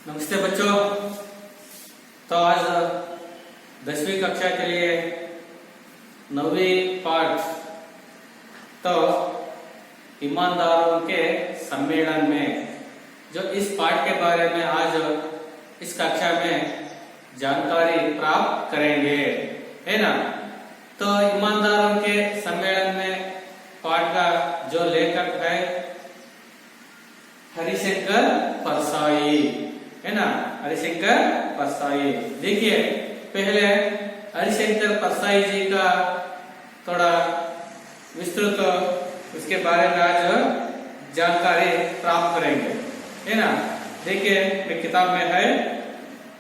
नमस्ते बच्चों। तो आज 10वीं कक्षा के लिए 9वीं पाठ तो ईमानदारों के सम्मेलन में जो इस पाठ के बारे में आज इस कक्षा में जानकारी प्राप्त करेंगे, है ना। तो ईमानदारों के सम्मेलन में पाठ का जो लेखक है हरिशंकर परसाई, है ना। हरिशंकर परसाई, देखिए पहले हरिशंकर परसाई जी का थोड़ा विस्तृत उसके बारे में आज जानकारी प्राप्त करेंगे, है ना। देखिए मेरी किताब में है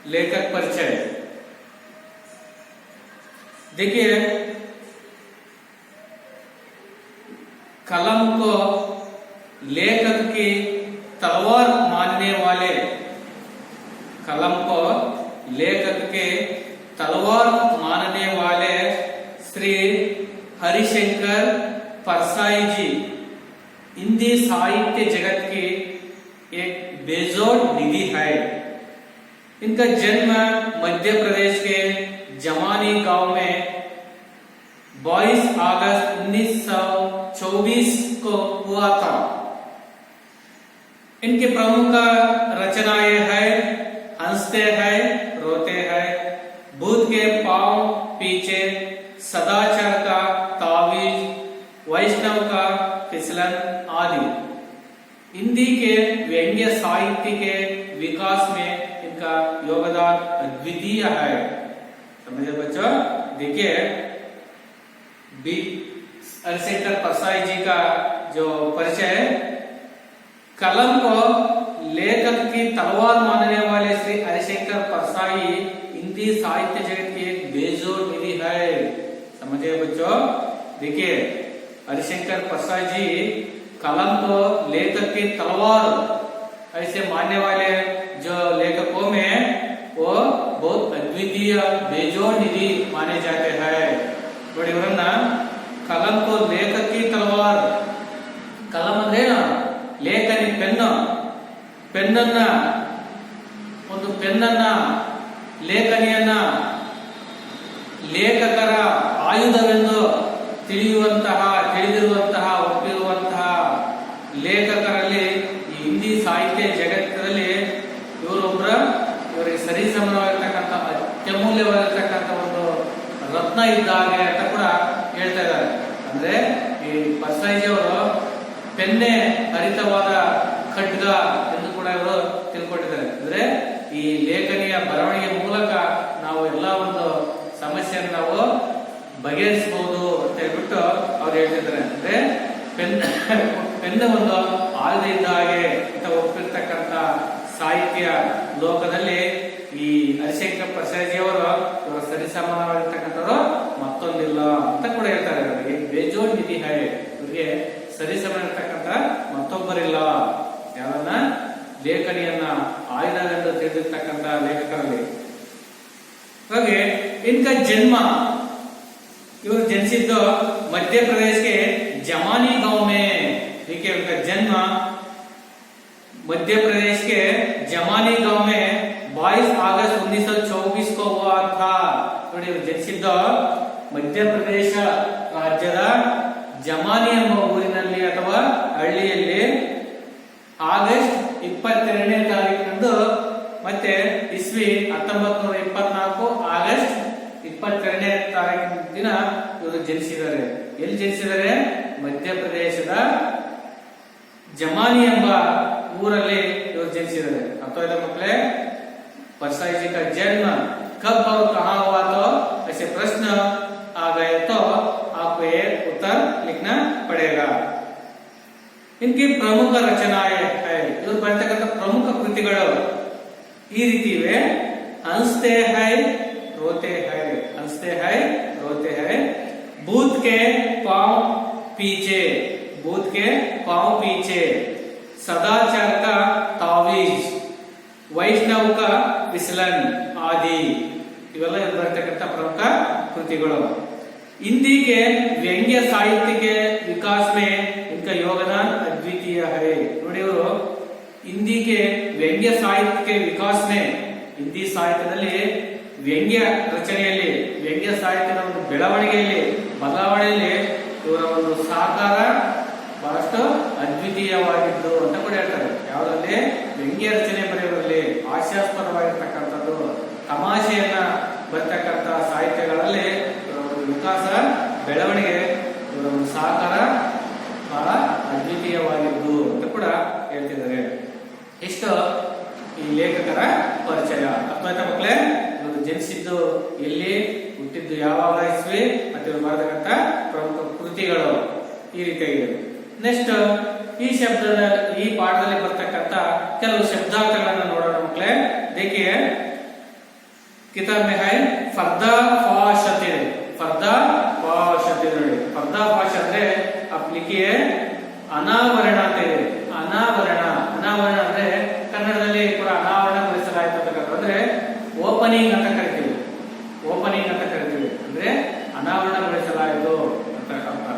लेखक परिचय। देखिए कलम को लेखक की तलवार मानने वाले, कलम को लेखक के तलवार मानने वाले श्री हरिशंकर परसाई जी हिंदी साहित्य जगत की एक बेजोड़ निधि है। इनका जन्म मध्य प्रदेश के जमानी गांव में 22 अगस्त 1924 को हुआ था। इनकी प्रमुख रचनाएं हैं हंसते हैं रोते हैं, भूत के पांव पीछे, सदाचार का तावीज, वैष्णव का फिसलन आदि। हिंदी के व्यंग्य साहित्य के विकास में इनका योगदान अद्वितीय है। समझे बच्चों। देखिए हरिशंकर परसाई जी का जो परिचय है, कलम को लेखक की तलवार मानने वाले श्री हरिशंकर परसाई हिंदी साहित्य जगत की एक बेजोड़ निधि है। समझे बच्चों। देखिए हरिशंकर परसाई जी कलम को लेखक की तलवार ऐसे मानने वाले जो लेखकों में वो बहुत अद्वितीय बेजोड़ निधि माने जाते हैं। बड़ी वरना कलम को लेखक की तलवार, कलम ಅಂದ್ರೆ ಲೇಖನಿ ಪೆನ್ನನ್ನ ಒಂದು ಪೆನ್ನನ್ನ ಲೇಖನಿಯನ್ನ ಲೇಖಕರ ಆಯುಧವೆಂದು ತಿಳಿದಿರುವಂತಹ ಒಪ್ಪಿರುವಂತಹ ಲೇಖಕರಲ್ಲಿ ಈ ಹಿಂದಿ ಸಾಹಿತ್ಯ ಜಗತ್ತಲ್ಲಿ ಇವರಿಗೆ ಸರಿಸಮವಾಗಿರ್ತಕ್ಕಂಥ ಅತ್ಯಮೂಲ್ಯವಾಗಿರ್ತಕ್ಕಂಥ ಒಂದು ರತ್ನ ಇದ್ದಾಗೆ ಅಂತ ಕೂಡ ಹೇಳ್ತಾ ಇದ್ದಾರೆ। ಅಂದ್ರೆ ಈ ಪರ್ಸಾಯಿಜಿ ಅವರು ಪೆನ್ನೆ ಹರಿತವಾದ ಖಡ್ಗ ಎಂದು ಕೂಡ ಇವರು ತಿಳ್ಕೊಂಡಿದ್ದಾರೆ। ಅಂದ್ರೆ ಈ ಲೇಖನಿಯ ಬರವಣಿಗೆ ಮೂಲಕ ನಾವು ಎಲ್ಲ ಒಂದು ಸಮಸ್ಯೆಯನ್ನು ನಾವು ಬಗೆಹರಿಸಬಹುದು ಅಂತ ಹೇಳ್ಬಿಟ್ಟು ಅವ್ರು ಹೇಳ್ತಿದ್ದಾರೆ। ಅಂದ್ರೆ ಪೆನ್ನ ಒಂದು ಆಯುಧ ಇದ್ದ ಹಾಗೆ ಅಂತ ಒಪ್ಪಿರ್ತಕ್ಕಂಥ ಸಾಹಿತ್ಯ ಲೋಕದಲ್ಲಿ ಈ ಹರಿಶಂಕರ್ ಪರ್ಸಾಯಿ ಅವರು ಇವರ ಸರಿಸಮಾನವಾಗಿರ್ತಕ್ಕಂಥವ್ರು ಮತ್ತೊಂದಿಲ್ಲ ಅಂತ ಕೂಡ ಹೇಳ್ತಾರೆ। ಅವರಿಗೆ ಬೇಜೋಡ್ ನಿಧಿ ಹೈ, ಇವರಿಗೆ ಸರಿಸಮಾನಿರ್ತಕ್ಕಂಥ ಮತ್ತೊಬ್ಬರಿಲ್ಲ। ಯಾರನ್ನ ಲೇಖನಿಯನ್ನ ಆಯುಧವೆಂದು ತಿಳಿದಿರ್ತಕ್ಕಂಥ ಲೇಖಕರಲ್ಲಿ। ಹಾಗೆ इनका जन्म, ಇವರು ಜನಿಸಿದ್ದು मध्य प्रदेश के जमानी गांव में। देखिए उनका जन्म मध्य प्रदेश के जमानी गांव में 22 अगस्त 1924 को हुआ था। ಜನಿಸಿದ್ದು ಮಧ್ಯಪ್ರದೇಶ ರಾಜ್ಯದ ಜಮಾನಿ ಎಂಬ ಊರಿನಲ್ಲಿ ಅಥವಾ ಹಳ್ಳಿಯಲ್ಲಿ ಆಗಸ್ಟ್ 22ನೇ ತಾರೀಕಿನಂದು, ಮತ್ತೆ ಇಸ್ವಿ 1924 ಆಗಸ್ಟ್ 22ನೇ ತಾರೀಕಿನ ದಿನ ಇವರು ಜನಿಸಿದ್ದಾರೆ। ಎಲ್ಲಿ ಜನಿಸಿದ್ದಾರೆ? ಮಧ್ಯಪ್ರದೇಶದ ಜಮಾನಿ ಎಂಬ ಊರಲ್ಲಿ ಇವರು ಜನಿಸಿದ್ದಾರೆ। ಅಥವಾ ಮಕ್ಕಳೇ परसाई जी का जन्म कब और कहाँ हुआ, तो ऐसे प्रश्न आ गए तो आपको ये उत्तर लिखना पड़ेगा। इनकी प्रमुख रचनाएं है, इवर बरतಕ್ಕಂತ ಪ್ರಮುಖ ಕೃತಿಗಳು ಈ ರೀತಿ ಇವೆ। हंसते हैं रोते हैं, हंसते हैं रोते हैं, भूत के पांव पीछे, भूत के पांव पीछे, सदाचार का तावीज, वैष्णव का विसलन आदि। इवेಲ್ಲ ಬರತಕ್ಕಂತ ಪ್ರಮುಖ ಕೃತಿಗಳು। हिंदी के व्यंग्य साहित्य के विकास में इनका योगदान अद्वितीय है। ನೋಡಿ ಇವರು ಹಿಂದಿ के ವ್ಯಂಗ್ಯ ಸಾಹಿತ್ಯ के विकास में ಹಿಂದಿ ಸಾಹಿತ್ಯದಲ್ಲಿ ವ್ಯಂಗ್ಯ ರಚನೆಯಲ್ಲಿ ವ್ಯಂಗ್ಯ ಸಾಹಿತ್ಯದ ಒಂದು ಬೆಳವಣಿಗೆಯಲ್ಲಿ ಬದಲಾವಣೆಯಲ್ಲಿ ಇವರ ಒಂದು ಸಹಕಾರ ಬಹಳಷ್ಟು ಅದ್ವಿತೀಯವಾಗಿದ್ದು ಅಂತ ಕೂಡ ಹೇಳ್ತಾರೆ. ಯಾವುದರಲ್ಲಿ ವ್ಯಂಗ್ಯ ರಚನೆ ಬರೆಯುವಲ್ಲಿ ಹಾಸ್ಯಾಸ್ಪದವಾಗಿರ್ತಕ್ಕಂಥದ್ದು, ತಮಾಷೆಯನ್ನ ಬರ್ತಕ್ಕಂಥ ಸಾಹಿತ್ಯಗಳಲ್ಲಿ ಇವರ ಒಂದು ವಿಕಾಸ ಬೆಳವಣಿಗೆ ಇವರ ಒಂದು ಸಹಕಾರ ಬಹಳ ಅದ್ವಿತೀಯವಾಗಿದ್ದು ಅಂತ ಕೂಡ ಹೇಳ್ತಿದ್ದಾರೆ. ಇಷ್ಟು ಈ ಲೇಖಕರ ಪರಿಚಯ. ಅರ್ಥಾಯ್ತಾ ಮಕ್ಕಳೇ? ಇವರು ಜನಿಸಿದ್ದು ಎಲ್ಲಿ, ಹುಟ್ಟಿದ್ದು ಯಾವಾಗ ಇಸ್ವಿ, ಮತ್ತೆ ಇವರು ಬರೆದಕ್ಕಂಥ ಪ್ರಮುಖ ಕೃತಿಗಳು ಈ ರೀತಿಯಾಗಿದೆ. ನೆಕ್ಸ್ಟ್ ಈ ಪಾಠದಲ್ಲಿ ಬರ್ತಕ್ಕಂಥ ಕೆಲವು ಶಬ್ದಾರ್ಥಗಳನ್ನು ನೋಡೋಣ ಮಕ್ಕಳೇ. देखिए किताब में है पर्दाफाश ನೋಡಿ. पर्दाफाश ಅಂದ್ರೆ आप लिखिए ಅನಾವರಣ ಅಂತ ಇದೆ. ಅನಾವರಣ ಅಂದ್ರೆ ಕನ್ನಡದಲ್ಲಿ ಕೂಡ ಅನಾವರಣಗೊಳಿಸಲಾಯಿತು ಅಂತ ಅಂದ್ರೆ ಓಪನಿಂಗ್ ಅಂತ ಕರಿತೀವಿ. ಅಂದ್ರೆ ಅನಾವರಣಗೊಳಿಸಲಾಯಿತು ಅಂತ ಅರ್ಥ.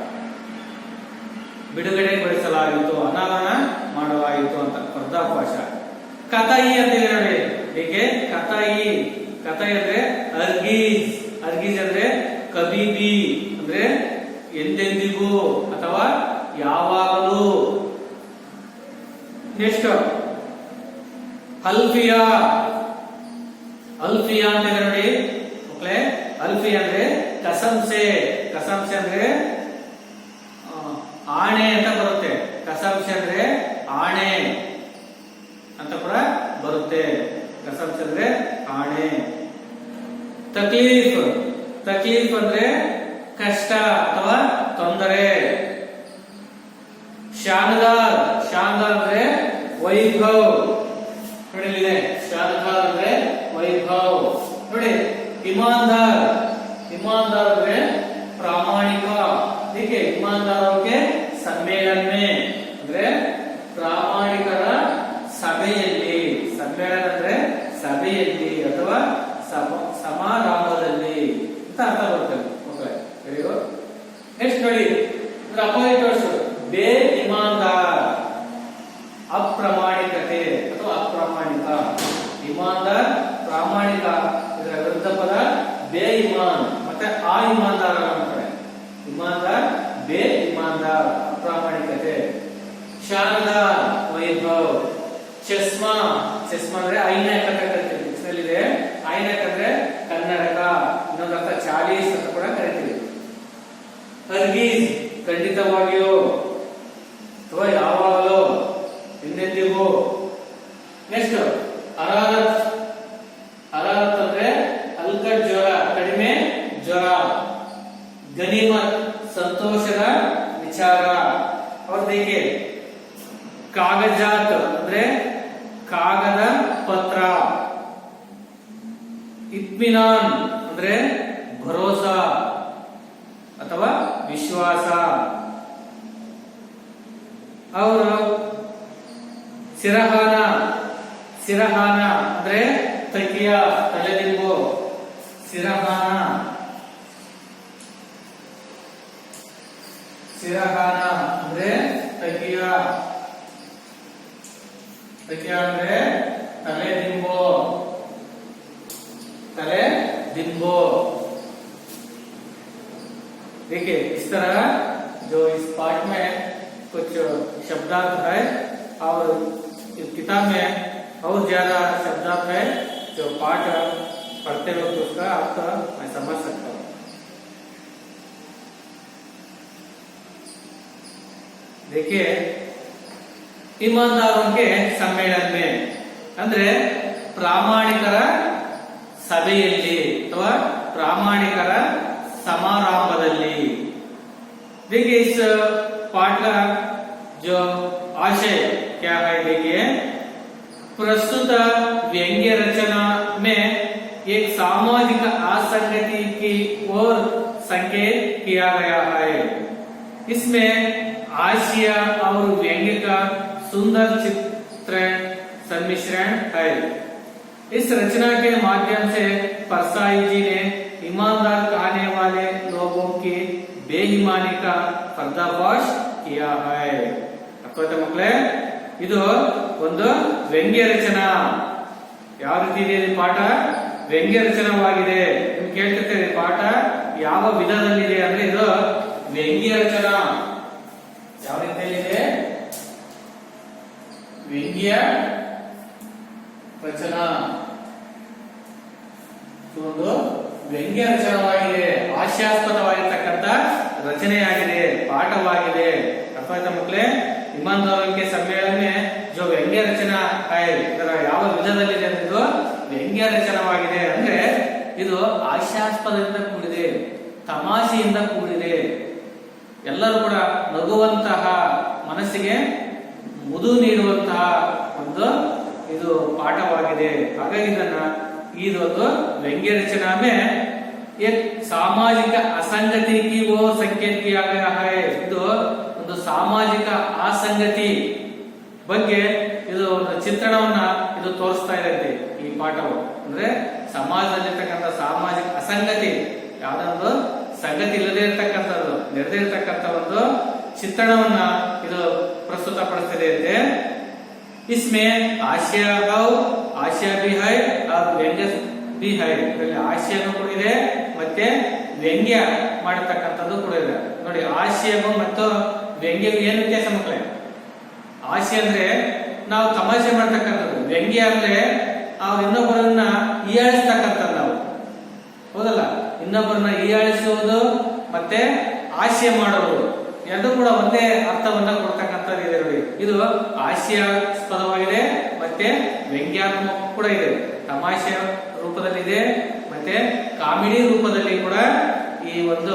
ಬಿಡುಗಡೆಗೊಳಿಸಲಾಯಿತು, ಅನಾವರಣ ಮಾಡಲಾಯಿತು ಅಂತ ಪರ್ದಾಫಾಶ. ಕತಾಯಿ ಅಂತ ಇದೆ ನೋಡಿ. ಹೀಗೆ ಕತಾಯಿ ಅಂದ್ರೆ ಅರ್ಗೀಜ್ ಅಂದ್ರೆ ಕಬೀಬಿ ಅಂದ್ರೆ ಎಂದೆಂದಿಗೂ ಅಥವಾ ಯಾವಾಗಲೂ. ನೆಕ್ಸ್ಟ್ ಅಲ್ಫಿಯಾ ಅಂತ ಇದೆ ನೋಡಿ ಮಕ್ಕಳೇ. ಅಲ್ಫಿಯಾ ಅಂದ್ರೆ ಕಸಂಸೆ ಅಂದ್ರೆ ಆಣೆ ಅಂತ ಬರುತ್ತೆ. ಕಸಂಸೆ ಅಂದ್ರೆ ಆಣೆ ಅಂತ ಕೂಡ ಬರುತ್ತೆ. ಕಸಂಸೆ ಅಂದ್ರೆ ಆಣೆ. ತಕ್ಲೀಫ್ ಅಂದ್ರೆ ಕಷ್ಟ ಅಥವಾ ತೊಂದರೆ. ಶಾನದಾರ್ ಅಂದ್ರೆ ವೈಭವ್ ನೋಡಿ. ಶಾನದಾರ್ ಅಂದ್ರೆ ವೈಭವ್ ನೋಡಿ. ಇಮಾನ್ದಾರ್ ಅಂದ್ರೆ ಪ್ರಾಮಾಣಿಕ. ठीक है, ईमानदारों के सम्मेलन में ಅಂದ್ರೆ ಪ್ರಾಮಾಣಿಕರ ಸಭೆಯಲ್ಲಿ. ಸಮ್ಮೇಳನ ಅಂದ್ರೆ ಸಭೆಯಲ್ಲಿ ಅಥವಾ ಸಮಾರಂಭದಲ್ಲಿ ಅಂತ ಅರ್ಥ ಬರ್ತದೆ. Okay, very good. ನೆಕ್ಸ್ಟ್ ನೋಡಿ, ಅಪೋಸಿಟ್ ಬೇ ಇಮಾನ್ದಾರ್ ಅಪ್ರಾಮಾಣಿಕತೆ ಅಥವಾ ಅಪ್ರಾಮಾಣಿಕ. ಇಮಾನ್ದಾರ್ ಪ್ರಾಮಾಣಿಕ, ಇದರ ವಿರುದ್ಧ ಪದ ಬೇ ಇಮಾನ್ ಮತ್ತೆ ಆ ಇಮಾನ್ದಾರ ಅಂತಾರೆ. ಇಮಾನ್ದಾರ್ ಬೇ ಇಮಾನ್ದಾರ್ ಅಪ್ರಾಮಾಣಿಕತೆ. ಶಾನದಾರ್ ವೈಭವ್. ಚಸ್ಮಾ ಅಂದ್ರೆ ಐನಕ್ ಅಂತ ಕರಿತೀವಿ. ಇದೆ ಐನಕ್ ಅಂದ್ರೆ ಕನ್ನಡಕ, ಇನ್ನೊಂದು ಅರ್ಥ ಚಾಲೀಸ್ ಅಂತ ಕೂಡ ಕರಿತೀವಿ. ಹರ್ಗೀಸ್ ಖಂಡಿತವಾಗಿಯೂ ಅಥವಾ ಯಾವಾಗಲೂ, ಎಂದೆಂದಿಗೂ. ನೆಕ್ಸ್ಟ್ ಅರಾರತ್ ಅಂದ್ರೆ ಅಲ್ಕಟ್ ಜ್ವರ, ಕಡಿಮೆ ಜ್ವರ. ಗನಿಮತ್ ಸಂತೋಷದ ವಿಚಾರ. और देखिए कागजात ಅಂದ್ರೆ ಕಾಗದ ಪತ್ರ. ಇತ್ಮಿನಾನ್ ಅಂದ್ರೆ ಭರೋಸಾ ಅಥವಾ ವಿಶ್ವಾಸ. ಅವರು ಸಿರಹಾನ ಅಂದ್ರೆ ತಕಿಯ ತಲೆದಿಂಬು. ಸಿರಹಾನ ಅಂದ್ರೆ ತಕಿಯ ಅಂದ್ರೆ तलेदिंबो. देखिए इस तरह जो इस पाठ में कुछ शब्दार्थ है और इस किताब में और ज्यादा शब्दार्थ है जो पाठ पढ़ते वक्त उसका अर्थ मैं समझ सकता हूँ. देखिए ईमानदारों के सम्मेलन में ಅಂದ್ರೆ ಪ್ರಾಮಾಣಿಕರ ಸಭೆಯಲ್ಲಿ ಅಥವಾ ಪ್ರಾಮಾಣಿಕರ ಸಮಾರಂಭದಲ್ಲಿ. देखिए इस पाठ का जो आशय क्या है, देखिए प्रस्तुत व्यंग्य रचना में एक सामाजिक असंगति की ओर संकेत किया गया है. इसमें हास्य और व्यंग्य का सुंदर चित्रण सम्मिश्रण है. इस रचना के माध्यम से परसाई जी ने ईमानदार कहने वाले लोगों की बेईमानी का पर्दाफाश किया है. मಕ್ಕಳೇ, ಇದು ಒಂದು ವ್ಯಂಗ್ಯ ರಚನಾ. ಯಾವ ರೀತಿ ಇದೆ ಪಾಠ? ವ್ಯಂಗ್ಯ ರಚನವಾಗಿದೆ. ನೀವು ಕೇಳ್ತಿರ್ತೀರಿ ಪಾಠ ಯಾವ ವಿಧದಲ್ಲಿದೆ ಅಂದ್ರೆ ಇದು ವ್ಯಂಗ್ಯ ರಚನಾ. ಯಾವ ರೀತಿಯಲ್ಲಿದೆ? ವ್ಯಂಗ್ಯ ರಚನಾ. ಒಂದು ವ್ಯಂಗ್ಯ ರಚನವಾಗಿದೆ, ಹಾಸ್ಯಾಸ್ಪದವಾಗಿರ್ತಕ್ಕಂಥ ರಚನೆಯಾಗಿದೆ, ಪಾಠವಾಗಿದೆ. ಅರ್ಥ ಆಯ್ತಾ ಮಕ್ಕಳೇ? ईमानदारों के सम्मेलन में जो ವ್ಯಂಗ್ಯ ರಚನಾ ಇದರ ಯಾವ ವಿಧದಲ್ಲಿದೆ ಅನ್ನೋದು ವ್ಯಂಗ್ಯ ರಚನವಾಗಿದೆ. ಅಂದ್ರೆ ಇದು ಹಾಸ್ಯಾಸ್ಪದದಿಂದ ಕೂಡಿದೆ, ತಮಾಷೆಯಿಂದ ಕೂಡಿದೆ, ಎಲ್ಲರೂ ಕೂಡ ನಗುವಂತಹ, ಮನಸ್ಸಿಗೆ ಮುದು ನೀಡುವಂತಹ ಒಂದು ಇದು ಪಾಠವಾಗಿದೆ. ಹಾಗಾಗಿ ಇದೊಂದು ವ್ಯಂಗ್ಯ रचना में एक सामाजिक असंगति की वो संकेत किया गया है. ಇದು ಒಂದು ಸಾಮಾಜಿಕ ಅಸಂಗತಿ ಬಗ್ಗೆ ಇದು ಒಂದು ಚಿತ್ರಣವನ್ನ ಇದು ತೋರಿಸ್ತಾ ಇದೆ ಈ ಪಾಠವು. ಅಂದ್ರೆ ಸಮಾಜದಲ್ಲಿರ್ತಕ್ಕಂಥ ಸಾಮಾಜಿಕ ಅಸಂಗತಿ, ಯಾವ್ದೊಂದು ಸಂಗತಿ ಇಲ್ಲದೆ ಇರತಕ್ಕಂಥದ್ದು, ನಡೆದೇ ಇರತಕ್ಕಂಥ ಒಂದು ಚಿತ್ರಣವನ್ನ ಇದು ಪ್ರಸ್ತುತಪಡಿಸ್ತಿದೆ ಅಂತೆ. इसमें हास्य भी है और ವ್ಯಂಗ್ಯ भी है. ಇದರಲ್ಲಿ ಹಾಸ್ಯನೂ ಕೂಡ ಇದೆ ಮತ್ತೆ ವ್ಯಂಗ್ಯ ಮಾಡತಕ್ಕಂಥದ್ದು ಕೂಡ ಇದೆ. ನೋಡಿ, ಹಾಸ್ಯವು ಮತ್ತು ವ್ಯಂಗ್ಯ ಏನು ವ್ಯತ್ಯಾಸ ಮಕ್ಕಳೇ? ಹಾಸ್ಯ ಅಂದ್ರೆ ನಾವು ತಮಾಷೆ ಮಾಡ್ತಕ್ಕಂಥದ್ದು, ವ್ಯಂಗ್ಯ ಅಂದ್ರೆ ಅವ್ರು ಇನ್ನೊಬ್ಬರನ್ನ ಹೀಯಾಳಿಸ್ತಕ್ಕಂಥದ್ದು ನಾವು, ಹೌದಲ್ಲ? ಇನ್ನೊಬ್ಬರನ್ನ ಹೀಯಾಳಿಸುವುದು ಮತ್ತೆ ಹಾಸ್ಯ ಮಾಡುವುದು ಎರಡು ಕೂಡ ಒಂದೇ ಅರ್ಥವನ್ನ ಕೊಡ್ತಕ್ಕಂಥದ್ದು ಇದೆ. ನೋಡಿ, ಇದು ಹಾಸ್ಯಾಸ್ಪದವಾಗಿದೆ ಮತ್ತೆ ವ್ಯಂಗ್ಯಾತ್ಮಕ ಕೂಡ ಇದೆ. ತಮಾಷೆ ರೂಪದಲ್ಲಿದೆ ಮತ್ತೆ ಕಾಮಿಡಿ ರೂಪದಲ್ಲಿ ಕೂಡ ಈ ಒಂದು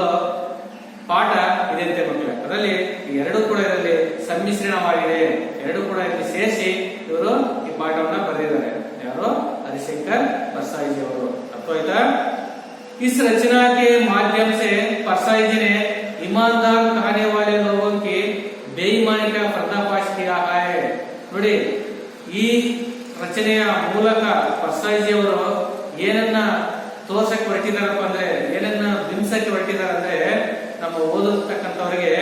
ಪಾಠ ಇದೆ ಅಂತ ಮಕ್ಕಳು. ಅದರಲ್ಲಿ ಎರಡು ಕೂಡ ಇದರಲ್ಲಿ ಸಮ್ಮಿಶ್ರಣವಾಗಿದೆ. ಎರಡು ಕೂಡ ಇಲ್ಲಿ ಸೇರಿಸಿ ಇವರು ಈ ಪಾಠವನ್ನ ಬರೆದಿದ್ದಾರೆ. ಯಾರು? ಹರಿಶಂಕರ್ परसाई जी ಅವರು. ಅರ್ಥವಾಯ್ತಾ? इस रचना के माध्यम से परसाई जी ने ईमानदार कहने वाले लोगों की बेईमानी का पर्दाफाश किया है. ನೋಡಿ, ಈ ರಚನೆಯ ಮೂಲಕ परसाई जी ಅವರು ಏನನ್ನ ತೋರ್ಸಕ್ಕೆ ಹೊರಟಿದಾರಪ್ಪ ಅಂದ್ರೆ, ಏನನ್ನ ಬಿಂಬಿಸಕ್ಕೆ ಹೊರಟಿದಾರೆ ಅಂದ್ರೆ, ನಮ್ಮ ಓದಿರ್ತಕ್ಕಂಥವರಿಗೆ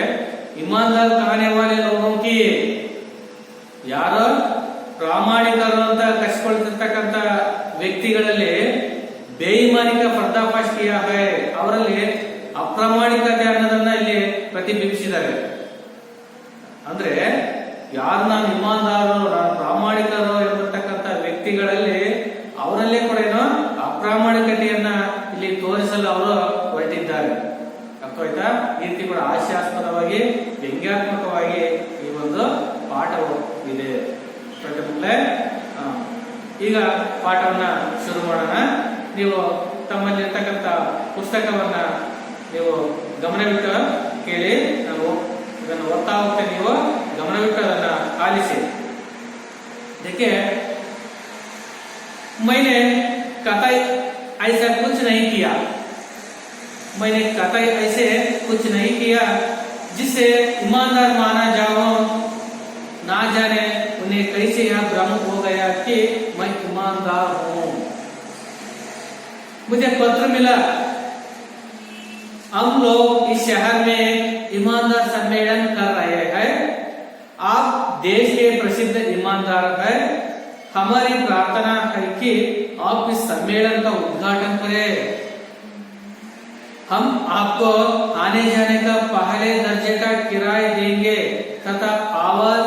ईमानदार कहने वाले लोगों की, ಯಾರು ಪ್ರಾಮಾಣಿಕರು ಅಂತ ಕರೆಸಿಕೊಳ್ತಿರ್ತಕ್ಕಂಥ ವ್ಯಕ್ತಿಗಳಲ್ಲಿ ಬೇಯಿಮಾನಿಕ ಪರ್ದಾಫಾಶ್ ಕಿಯಾ ಹೈ, ಅವರಲ್ಲಿ ಅಪ್ರಾಮಾಣಿಕತೆ ಅನ್ನೋದನ್ನ ಇಲ್ಲಿ ಪ್ರತಿಬಿಂಬಿಸಿದ್ದಾರೆ. ಅಂದ್ರೆ ಯಾರು ನಾನು ಇಮಾನ್ದಾರರು, ನಾನು ಪ್ರಾಮಾಣಿಕರು ಎಂಬತಕ್ಕಂಥ ವ್ಯಕ್ತಿಗಳಲ್ಲಿ ಅವರಲ್ಲೇ ಕೂಡ ಏನೋ ಅಪ್ರಾಮಾಣಿಕತೆಯನ್ನ ಇಲ್ಲಿ ತೋರಿಸಲು ಅವರು ಹೊರಟಿದ್ದಾರೆ. ಅರ್ಥವಾಯ್ತಾ? ಈ ರೀತಿ ಕೂಡ ಹಾಸ್ಯಾಸ್ಪದವಾಗಿ ವ್ಯಂಗ್ಯಾತ್ಮಕವಾಗಿ ಈ ಒಂದು ಪಾಠವು ಇದೆ. ಈಗ ಪಾಠವನ್ನ ಶುರು ಮಾಡೋಣ. ನೀವು ತಮ್ಮಲ್ಲಿರ್ತಕ್ಕಂಥ ಪುಸ್ತಕವನ್ನ ನೀವು ಗಮನವಿಟ್ಟು ಕೇಳಿ. ನಾವು ಇದನ್ನು ಓದ್ತಾ ಹೋಗ್ತೇನೆ, ನೀವು ಗಮನವಿಟ್ಟು ಅದನ್ನ ಆಲಿಸಿ. देखिए, मैंने कतई ऐसा कुछ नहीं किया, मैंने कतई ऐसे कुछ नहीं किया जिसे ईमानदार माना जाओ. ना जाने उन्हें कैसे यह भ्रम हो गया कि मैं ईमानदार हूं. मुझे पत्र मिला, हम लोग इस शहर में ईमानदार सम्मेलन कर रहे हैं. आप देश के प्रसिद्ध ईमानदार हैं. हमारी प्रार्थना है कि आप इस सम्मेलन का उद्घाटन करें. हम आपको आने जाने का पहले दर्जे का किराया देंगे तथा आवास,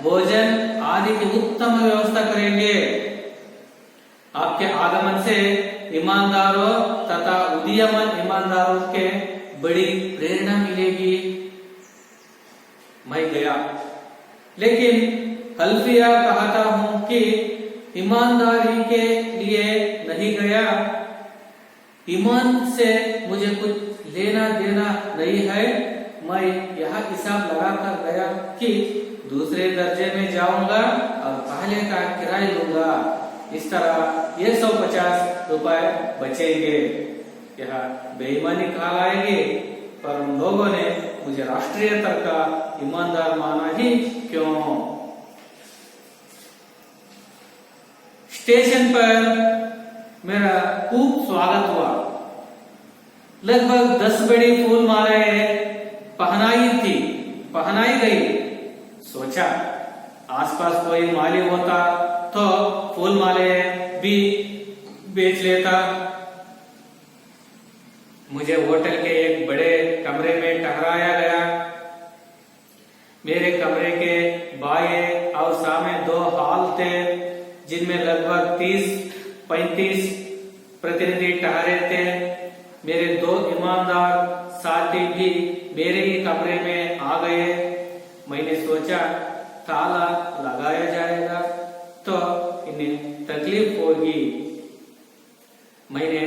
भोजन आदि की उत्तम व्यवस्था करेंगे. आपके आगमन से ईमानदारों तथा उदीयमान ईमानदारों के बड़ी प्रेरणा मिलेगी. मैं गया, लेकिन हल्फिया कहता हूं कि ईमानदारी के लिए नहीं गया. ईमान से मुझे कुछ लेना देना नहीं है. मैं यह हिसाब लगाकर गया कि दूसरे दर्जे में जाऊंगा और पहले का किराया लूंगा. इस तरह ये 150 रुपए बचेंगे. यह बेईमानी कहलाएगी, पर उन लोगों ने मुझे राष्ट्रीय स्तर का ईमानदार माना ही क्यों. स्टेशन पर मेरा खूब स्वागत हुआ. लगभग 10 बड़ी फूल मालाएं पहनाई गई. सोचा आसपास आसपास कोई माली होता तो फूल माले भी बेच लेता। मुझे होटल के एक बड़े कमरे में ठहराया गया। मेरे कमरे के बाएं और सामने 2 हॉल थे, जिनमें लगभग 30-35 प्रतिनिधि ठहरे थे। मेरे 2 ईमानदार साथी भी मेरे ही कमरे में आ गए। मैंने सोचा ताला लगाया जाएगा तो इन्हें तकलीफ होगी। मैंने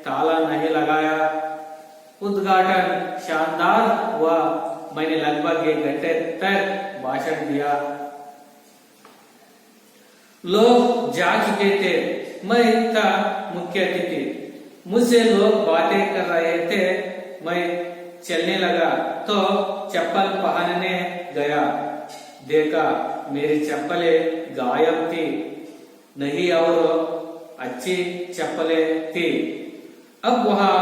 ताला नहीं लगाया। उद्घाटन शानदार हुआ। मैंने लगभग 1 घंटे तक भाषण दिया। लोग जा चुके थे। मैं था मुख्य अतिथि। मुझसे लोग बातें कर रहे थे। मैं चलने लगा तो चप्पल पहनने गया। देखा मेरी चप्पलें गायब थी। नहीं और अच्छी चप्पलें थी। अब वहां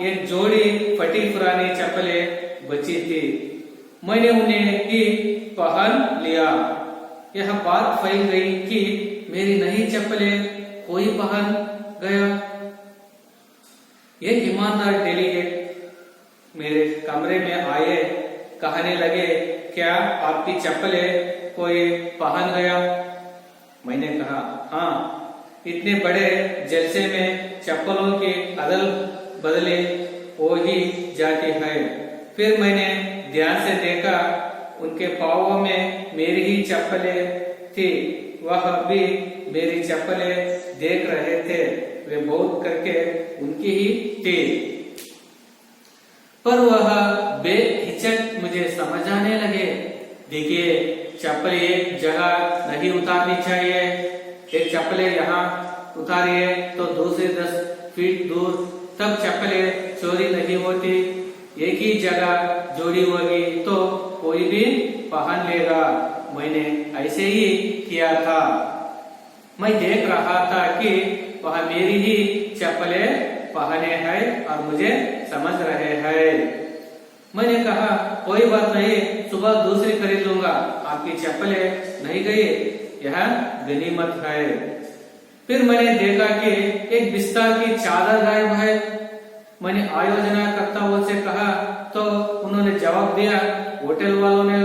एक जोड़ी फटी पुरानी चप्पलें बची थी। मैंने उन्हें ही पहन लिया। यह बात फैल गई कि मेरी नई चप्पलें कोई पहन गया। एक ईमानदार डेलीगेट मेरे कमरे में आए, कहने लगे, क्या आपकी चप्पलें कोई पहन गया? मैंने कहा, हाँ, इतने बड़े जलसे में चप्पलों के अदल बदले हो ही जाती है। फिर मैंने ध्यान से देखा, उनके पांवों में मेरी ही चप्पलें थी। वह भी मेरी चप्पलें देख रहे थे। वे बहुत करके उनकी ही थी, पर वह बेहिचक मुझे समझाने लगे, देखिए चप्पल एक जगह नहीं उतारनी चाहिए। एक चप्पलें यहाँ उतारिए तो दूसरे 10 फीट दूर, तब चप्पलें चोरी नहीं होती। एक ही जगह जोड़ी होगी तो कोई भी पहन लेगा। मैंने ऐसे ही किया था। मैं देख रहा था कि वह मेरी ही चप्पलें पहने हैं और मुझे समझ रहे हैं। मैंने कहा, कोई बात नहीं, सुबह दूसरी खरीद लूंगा। आपकी चप्पलें नहीं गई, यह गनीमत है। फिर मैंने देखा कि एक बिस्तर की चादर गायब है। मैंने आयोजना कर्ताओं से कहा तो उन्होंने जवाब दिया, होटल वालों ने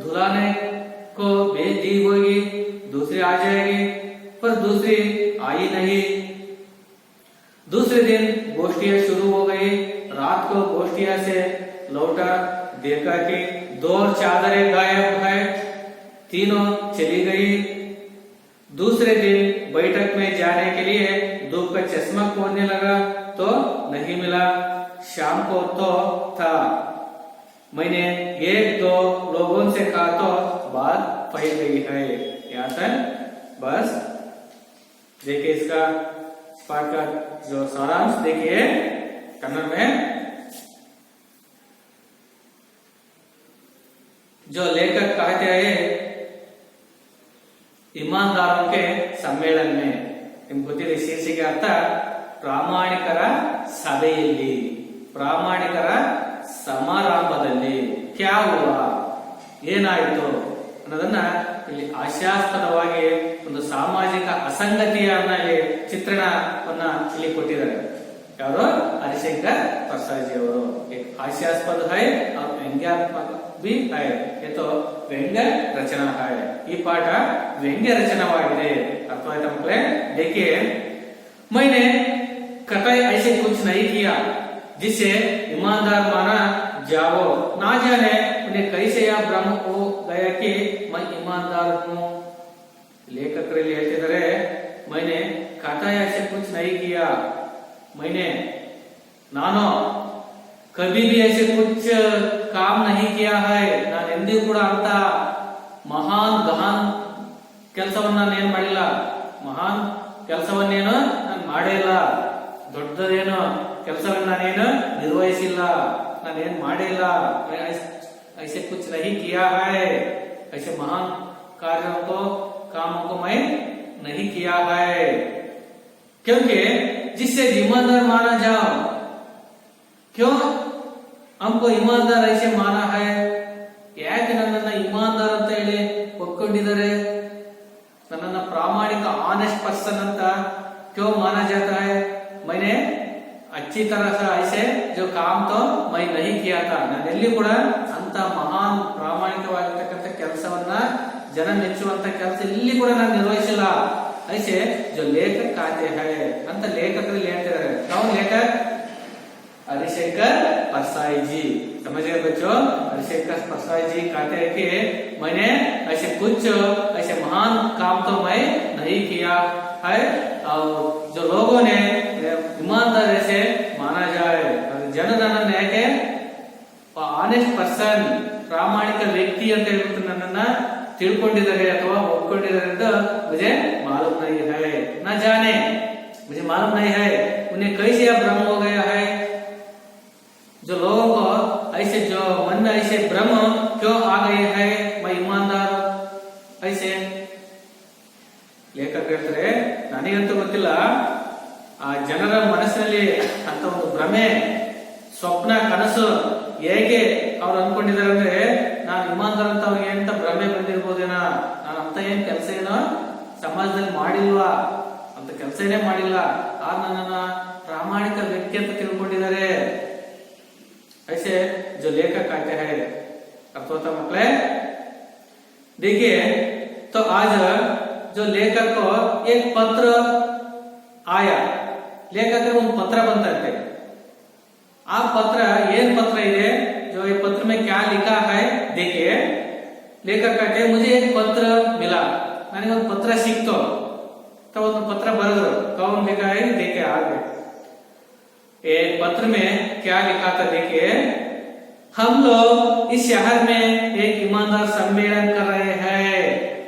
धुलाने को भेज दी होगी, दूसरी आ जाएगी। पर दूसरी आई नहीं। दूसरे दिन गोष्ठियां शुरू हो गई। रात को गोष्ठियां से लौटा, देखा कि 2 चादरें गायब है, तीनों चली गई। दूसरे दिन बैठक में जाने के लिए धूप का चश्मा खोजने लगा तो नहीं मिला। शाम को तो था। मैंने 1-2 लोगों से कहा तो बात फैल गई है। यहाँ तक बस। देखिए इसका पाठ का जो सारांश देखिए कन्नड़ में। जो लेखक कहते हैं, ईमानदारों के सम्मेलन में, निम्न शीर्षिके अर्थ ಪ್ರಾಮಾಣಿಕರ ಸಭೆಯಲ್ಲಿ, ಪ್ರಾಮಾಣಿಕರ ಸಮಾರಂಭದಲ್ಲಿ ಕ್ಯಾ ಹುವಾ, ಏನಾಯಿತು ಅನ್ನೋದನ್ನ ಇಲ್ಲಿ ಹಾಸ್ಯಾಸ್ಪದವಾಗಿ ಒಂದು ಸಾಮಾಜಿಕ ಅಸಂಗತಿಯನ್ನ ಇಲ್ಲಿ ಚಿತ್ರಣವನ್ನ ಇಲ್ಲಿ ಕೊಟ್ಟಿದ್ದಾರೆ. ಯಾರು? ಹರಿಶಂಕರ್ ಪ್ರಸಾದ್ जी ಅವರು. हास्यास्पद है और व्यंग्यात्मक भी है. ये तो व्यंग्य रचना है. ಈ ಪಾಠ ವ್ಯಂಗ್ಯ ರಚನವಾಗಿದೆ. ಅರ್ಥವಾಯ್ತಾ ಮಕ್ಕಳೇ? देखिए, मैंने कतई ऐसे कुछ नहीं किया जिससे ईमानदार माना जाओ. ना जाने उन्हें कैसे यह भ्रम हो गया कि मैं ईमानदार हूँ. लेखकರಲ್ಲಿ ಹೇಳ್ತಿದ್ದಾರೆ, मैंने कतई ऐसे कुछ नहीं किया. मैंने नानो कभी भी ऐसे कुछ काम नहीं किया है. ನಾನು ಎಂದಿಗೂ ಕೂಡ ಅಂತ ಮಹಾನ್ ಗಹನ್ ಕೆಲಸವನ್ನ ನಾನು ಮಾಡಿಲ್ಲ. ಮಹಾನ್ ಕೆಲಸವನ್ನೇನು ನಾನು ಮಾಡಿಲ್ಲ. ದೊಡ್ಡದೇನು ಕೆಲಸವನ್ನ ನಾನೇನು ನಿರ್ವಹಿಸಿಲ್ಲ. ನಾನೇನು ಮಾಡಿಲ್ಲ. ऐसे कुछ नहीं किया है. ऐसे महान कार्यों को कामों को मैं नहीं किया है. क्योंकि जिससे ईमानदार माना जाओ. क्यों हमको ईमानदार ऐसे माना है? ಯಾಕೆ ನನ್ನನ್ನ ಇಮಾನ್ದಾರ್ ಅಂತ ಹೇಳಿ ಒಪ್ಕೊಂಡಿದ್ದಾರೆ? प्रामाणिक ऑनेस्ट पर्सन ಅಂತ क्यों माना जाता है? मैंने अच्छी तरह से ऐसे जो काम तो मैं नहीं किया था, ನಾನು ಎಲ್ಲಿ ಕೂಡ ಅಂತ ಮಹಾನ್ ಪ್ರಾಮಾಣಿಕವಾಗಿರತಕ್ಕಂತ ಕೆಲಸವನ್ನ ಜನ ಮೆಚ್ಚುವಂತ ಕೆಲಸ ಇಲ್ಲಿ ಕೂಡ ನಾನು ನಿರ್ವಹಿಸಿಲ್ಲ. ऐसे जो लेखक कहते हैं ಅಂತ ಲೇಖಕರಲ್ಲಿ ಹೇಳ್ತಿದ್ದಾರೆ. कौन लेखक? हरिशंकर परसाई जी. समझ गए बच्चों? हरिशंकर परसाई जी कहते हैं कि मैंने ऐसे कुछ ऐसे महान काम तो मैं नहीं किया है, और जो लोगों ने ईमानदारी से माना जाए, ಜನರನ್ನ ಯಾಕೆ ಆನೆಸ್ಟ್ ಪರ್ಸನ್ ಪ್ರಾಮಾಣಿಕ ವ್ಯಕ್ತಿ ಅಂತ ಹೇಳ್ಬಿಟ್ಟು ನನ್ನನ್ನ ತಿಳ್ಕೊಂಡಿದ್ದಾರೆ ಅಥವಾ ಒಪ್ಕೊಂಡಿದ್ದಾರೆ ಅಂತ मुझे मालूम नहीं है, न जाने मुझे मालूम नहीं है उन्हें कैसे भ्रम हो गया है. जो लोगों को ऐसे जो मन में ऐसे भ्रम क्यों आ गए है, मैं ईमानदार ऐसे. ಲೇಖಕ ಹೇಳ್ತಾರೆ, ನನಗಂತೂ ಗೊತ್ತಿಲ್ಲ ಆ ಜನರ ಮನಸ್ಸಿನಲ್ಲಿ ಅಂತ ಒಂದು ಭ್ರಮೆ, ಸ್ವಪ್ನ, ಕನಸು ಹೇಗೆ ಅವ್ರು ಅನ್ಕೊಂಡಿದ್ದಾರೆ ಅಂದ್ರೆ ನಾನು ಇಮಾನ್ದಾರ್ ಅಂತ ಅವ್ರಿಗೆ ಎಂತ ಭ್ರಮೆ ಬಂದಿರ್ಬೋದೇನೋ, ನಾನು ಅಂತ ಏನ್ ಕೆಲಸ ಏನೋ ಸಮಾಜದಲ್ಲಿ ಮಾಡಿಲ್ವಾ, ಅಂತ ಕೆಲಸ ಏನೇ ಮಾಡಿಲ್ಲ, ಆಗ ನನ್ನನ್ನ ಪ್ರಾಮಾಣಿಕ ವ್ಯಕ್ತಿ ಅಂತ ತಿಳ್ಕೊಂಡಿದ್ದಾರೆ. ऐसे जो लेखक कहते हैं. अर्थ होता मकले? देखिए, तो आज जो लेखक को एक पत्र आया, लेखक को पत्र बनता है. आप पत्र ये पत्र है, जो ये पत्र में क्या लिखा है देखिए. लेखक कहते हैं मुझे एक पत्र मिला, मैंने वो पत्र सीखतो तो वो पत्र बरदरो. कौन लिखा है देखिए आगे. एक पत्र में क्या लिखा था देखिए. हम लोग इस शहर में एक ईमानदार सम्मेलन कर रहे हैं.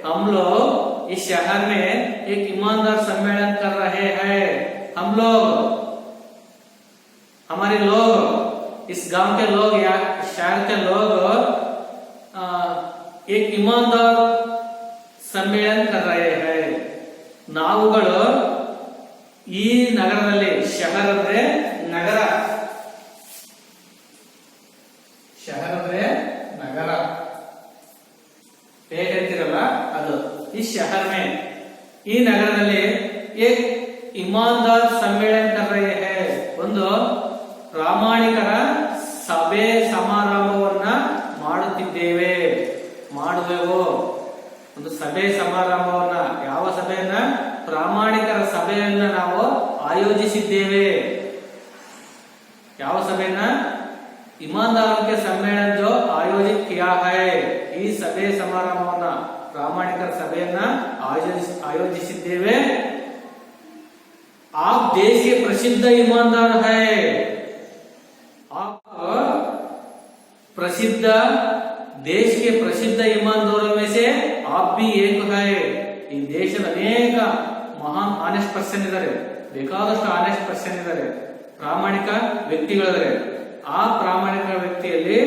हम लोग इस शहर में एक ईमानदार सम्मेलन कर रहे हैं. हम लोग, हमारे लोग, इस गांव के लोग या शहर के लोग एक ईमानदार सम्मेलन कर रहे हैं. ನಾವುಗಳು ಈ ನಗರದಲ್ಲಿ, ಶಹರ್ ಅಂದ್ರೆ ನಗರ, ಶಹರ್ ಅಂದ್ರೆ ನಗರ, ಪೇಟ್ ಅಂತಿರಲ್ಲ ಅದು. ಈ ಶಹರ್ ಮೇ, ಈ ನಗರದಲ್ಲಿ ಏಕ್ ಇಮಾನ್ದಾರ್ ಸಮ್ಮೇಳನ कर रहे हैं, ಒಂದು ಪ್ರಾಮಾಣಿಕರ ಸಭೆ ಸಮಾರಂಭವನ್ನ ಮಾಡುತ್ತಿದ್ದೇವೆ, ಮಾಡುವೆವು. ಒಂದು ಸಭೆ ಸಮಾರಂಭವನ್ನ, ಯಾವ ಸಭೆಯನ್ನ? ಪ್ರಾಮಾಣಿಕರ ಸಭೆಯನ್ನ ನಾವು ಆಯೋಜಿಸಿದ್ದೇವೆ. ಯಾವ ಸಭೆಯನ್ನ? ईमानदारों के सम्मेलन जो आयोजित किया है. ಈ ಸಭೆ ಸಮಾರಂಭವನ್ನ, ಪ್ರಾಮಾಣಿಕರ ಸಭೆಯನ್ನ ಆಯೋಜಿಸಿದ್ದೇವೆ. आप देश के प्रसिद्ध ईमानदार है. आप प्रसिद्ध, देश के प्रसिद्ध ईमानदारों में से आप भी एक है. ಈ ದೇಶದ ಅನೇಕ ಮಹಾನ್ ಆನೆಸ್ಟ್ ಪರ್ಸನ್ ಇದ್ದಾರೆ, ಬೇಕಾದಷ್ಟು ಆನೆಸ್ಟ್ ಪರ್ಸನ್ ಇದ್ದಾರೆ, ಪ್ರಾಮಾಣಿಕ ವ್ಯಕ್ತಿಗಳಿದ್ದಾರೆ. ಆ ಪ್ರಾಮಾಣಿಕ ವ್ಯಕ್ತಿಯಲ್ಲಿ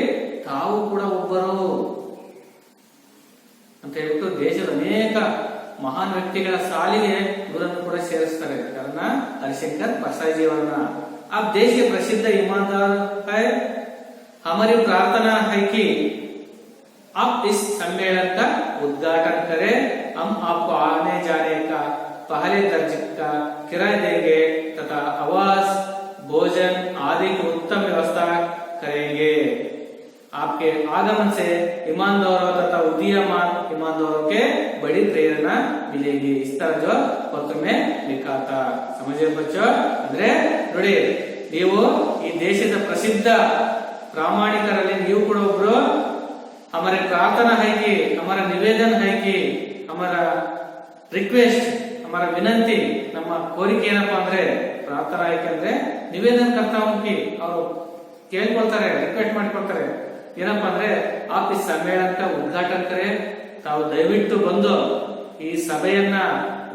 ತಾವು ಕೂಡ ಒಬ್ಬರು ಅಂತ ಹೇಳ್ಬಿಟ್ಟು ದೇಶದ ಅನೇಕ ಮಹಾನ್ ವ್ಯಕ್ತಿಗಳ ಸಾಲಿಗೆ ಇವರನ್ನು ಕೂಡ ಸೇರಿಸ್ತಾರೆ. ಕಾರಣ हरिशंकर परसाई जी ಅವರನ್ನ. आप देश के प्रसिद्ध ईमानदार है. हमारी प्रार्थना है कि आप इस सम्मेलन का उद्घाटन करें. हम आपको आने जाने का पहले दर्जे का किराया देंगे तथा आवास, भोजन आदि की उत्तम व्यवस्था करेंगे. आपके आगमन से ईमानदारों तथा उदीयमान ईमानदारों के बड़ी प्रेरणा मिलेगी. इस तरह जो पत्र में लिखा था. समझिए बच्चों? ಅಂದ್ರೆ ನೋಡಿ, ನೀವು ಈ ದೇಶದ ಪ್ರಸಿದ್ಧ ಪ್ರಾಮಾಣಿಕರಲ್ಲಿ ನೀವು ಕೂಡ ಒಬ್ರು. हमारे प्रार्थना है कि, हमारा निवेदन है कि, हमारा रिक्वेस्ट, हमारा विनंती, ನಮ್ಮ ಕೋರಿಕೆ ಏನಪ್ಪಾ ಅಂದ್ರೆ, ಪ್ರಾರ್ಥನಾ ಯಾಕೆಂದ್ರೆ ನಿವೇದನ करता हूं कि, ಅವರು ಕೇಳ್ಕೊಳ್ತಾರೆ, ರಿಕ್ವೆಸ್ಟ್ ಮಾಡ್ಕೊಳ್ತಾರೆ ಏನಪ್ಪಾ ಅಂದ್ರೆ, आप इस सम्मेलन का उद्घाटन करें. ತಾವು ದಯವಿಟ್ಟು ಬಂದು ಈ ಸಭೆಯನ್ನ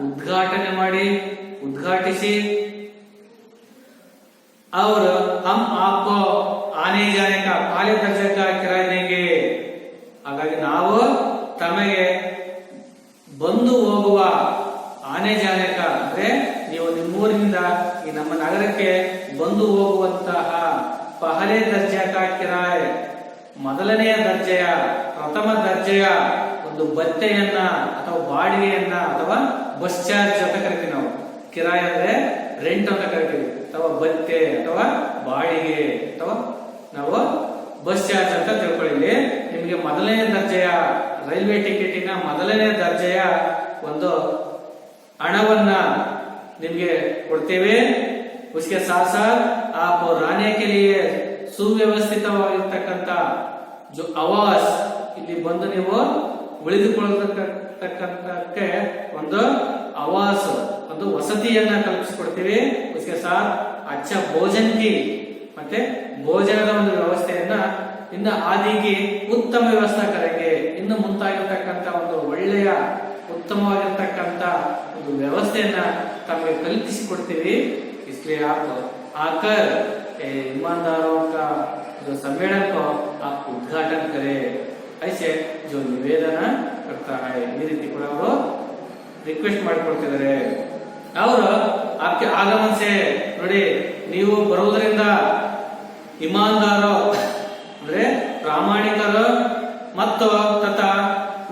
ಉದ್ಘಾಟನೆ ಮಾಡಿ, ಉದ್ಘಾಟಿಸಿ. और हम आपको आने जाने का पहले दर्जे का किराया देंगे. ಹಾಗಾಗಿ ನಾವು ತಮಗೆ ಬಂದು ಹೋಗುವ ಆನೆ ಜಾನಕ ಅಂದ್ರೆ ನೀವು ನಿಮ್ಮೂರಿನಿಂದ ಈ ನಮ್ಮ ನಗರಕ್ಕೆ ಬಂದು ಹೋಗುವಂತಹ ಪಹಲೆ ದರ್ಜೆ ಕಾ ಕಿರಾಯ, ಮೊದಲನೆಯ ದರ್ಜೆಯ, ಪ್ರಥಮ ದರ್ಜೆಯ ಒಂದು ಭತ್ಯೆಯನ್ನ ಅಥವಾ ಬಾಡಿಗೆಯನ್ನ ಅಥವಾ ಬಸ್ ಚಾರ್ಜ್ ಅಂತ ಕರಿತೀವಿ ನಾವು. ಕಿರಾಯ ಅಂದ್ರೆ ರೆಂಟ್ ಅಂತ ಕರಿತೀವಿ, ಅಥವಾ ಭತ್ಯೆ ಅಥವಾ ಬಾಡಿಗೆ ಅಥವಾ ನಾವು ಬಸ್ ಚಾರ್ಜ್ ಅಂತ ತಿಳ್ಕೊಳ್ಳಿ. ನಿಮಗೆ ಮೊದಲನೇ ದರ್ಜೆಯ ರೈಲ್ವೆ ಟಿಕೆಟಿನ ಮೊದಲನೇ ದರ್ಜೆಯ ಒಂದು ಹಣವನ್ನ ನಿಮ್ಗೆ ಕೊಡ್ತೇವೆ. उसके साथ साथ आप रहने के लिए ಸುವ್ಯವಸ್ಥಿತವಾಗಿರ್ತಕ್ಕಂಥ जो आवास ಇಲ್ಲಿ ಬಂದು ನೀವು ಉಳಿದುಕೊಳ್ಳತಕ್ಕಂತಕ್ಕೆ ಒಂದು ಆವಾಸ್ ಒಂದು ವಸತಿಯನ್ನ ಕಲ್ಪಿಸಿಕೊಡ್ತೀವಿ. उसके साथ अच्छा भोजन की ಮತ್ತೆ ಭೋಜನದ ಒಂದು ವ್ಯವಸ್ಥೆಯನ್ನ ಇನ್ನ ಆದಿಗೆ ಉತ್ತಮ ವ್ಯವಸ್ಥೆ ಕರೆಗೆ ಇನ್ನು ಮುಂತಾಗಿರ್ತಕ್ಕಂಥ ಒಂದು ಒಳ್ಳೆಯ ಉತ್ತಮವಾಗಿರ್ತಕ್ಕಂಥ ಒಂದು ವ್ಯವಸ್ಥೆಯನ್ನ ತಮಗೆ ಕಲ್ಪಿಸಿಕೊಡ್ತೀವಿ. इसलिए आप आकर ईमानदारों का जो सम्मेलन को आप उद्घाटन करें, ऐसे जो निवेदन करता है ಈ ರೀತಿ ಕೂಡ ಅವರು ರಿಕ್ವೆಸ್ಟ್ ಮಾಡಿಕೊಡ್ತಿದ್ದಾರೆ. ಅವರು आपके ಆಗಮನ से ನೋಡಿ ನೀವು ಬರುವುದರಿಂದ ಇಮಾನ್ದಾರು ಅಂದ್ರೆ ಪ್ರಾಮಾಣಿಕರು ಮತ್ತು ತಥಾ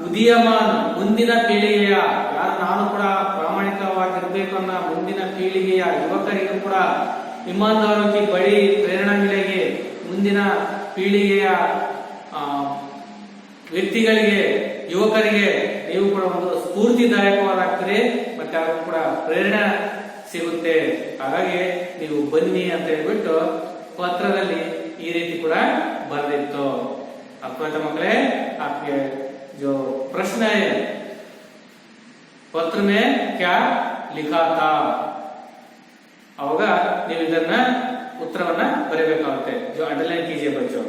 ಉದೀಯಮಾನ ಮುಂದಿನ ಪೀಳಿಗೆಯ ಯಾರು ನಾನು ಕೂಡ ಪ್ರಾಮಾಣಿಕವಾಗಿರ್ಬೇಕು ಅನ್ನೋ ಮುಂದಿನ ಪೀಳಿಗೆಯ ಯುವಕರಿಗೂ ಕೂಡ ಇಮಾನ್ದಾರು ಕಿ ಬಡಿ ಪ್ರೇರಣಾ ಮಿಲೆಗೆ ಮುಂದಿನ ಪೀಳಿಗೆಯ ವ್ಯಕ್ತಿಗಳಿಗೆ ಯುವಕರಿಗೆ ನೀವು ಕೂಡ ಒಂದು ಸ್ಫೂರ್ತಿದಾಯಕವಾಗ್ತೀರಿ ಮತ್ತೆ ಅವ್ರಿಗೆ ಕೂಡ ಪ್ರೇರಣೆ ಸಿಗುತ್ತೆ. ಹಾಗಾಗಿ ನೀವು ಬನ್ನಿ ಅಂತ ಹೇಳ್ಬಿಟ್ಟು ಪತ್ರದಲ್ಲಿ ಈ ರೀತಿ ಕೂಡ ಬರೆದಿತ್ತು. ಅರ್ಥವಾಯ್ತಾ ಮಕ್ಕಳೇ? आपके जो प्रश्न है पत्र में क्या लिखा था ಅವಾಗ ನೀವು ಇದನ್ನ ಉತ್ತರವನ್ನ ಬರೆಯಬೇಕಾಗುತ್ತೆ. जो अंडरलाइन कीजिए बच्चों.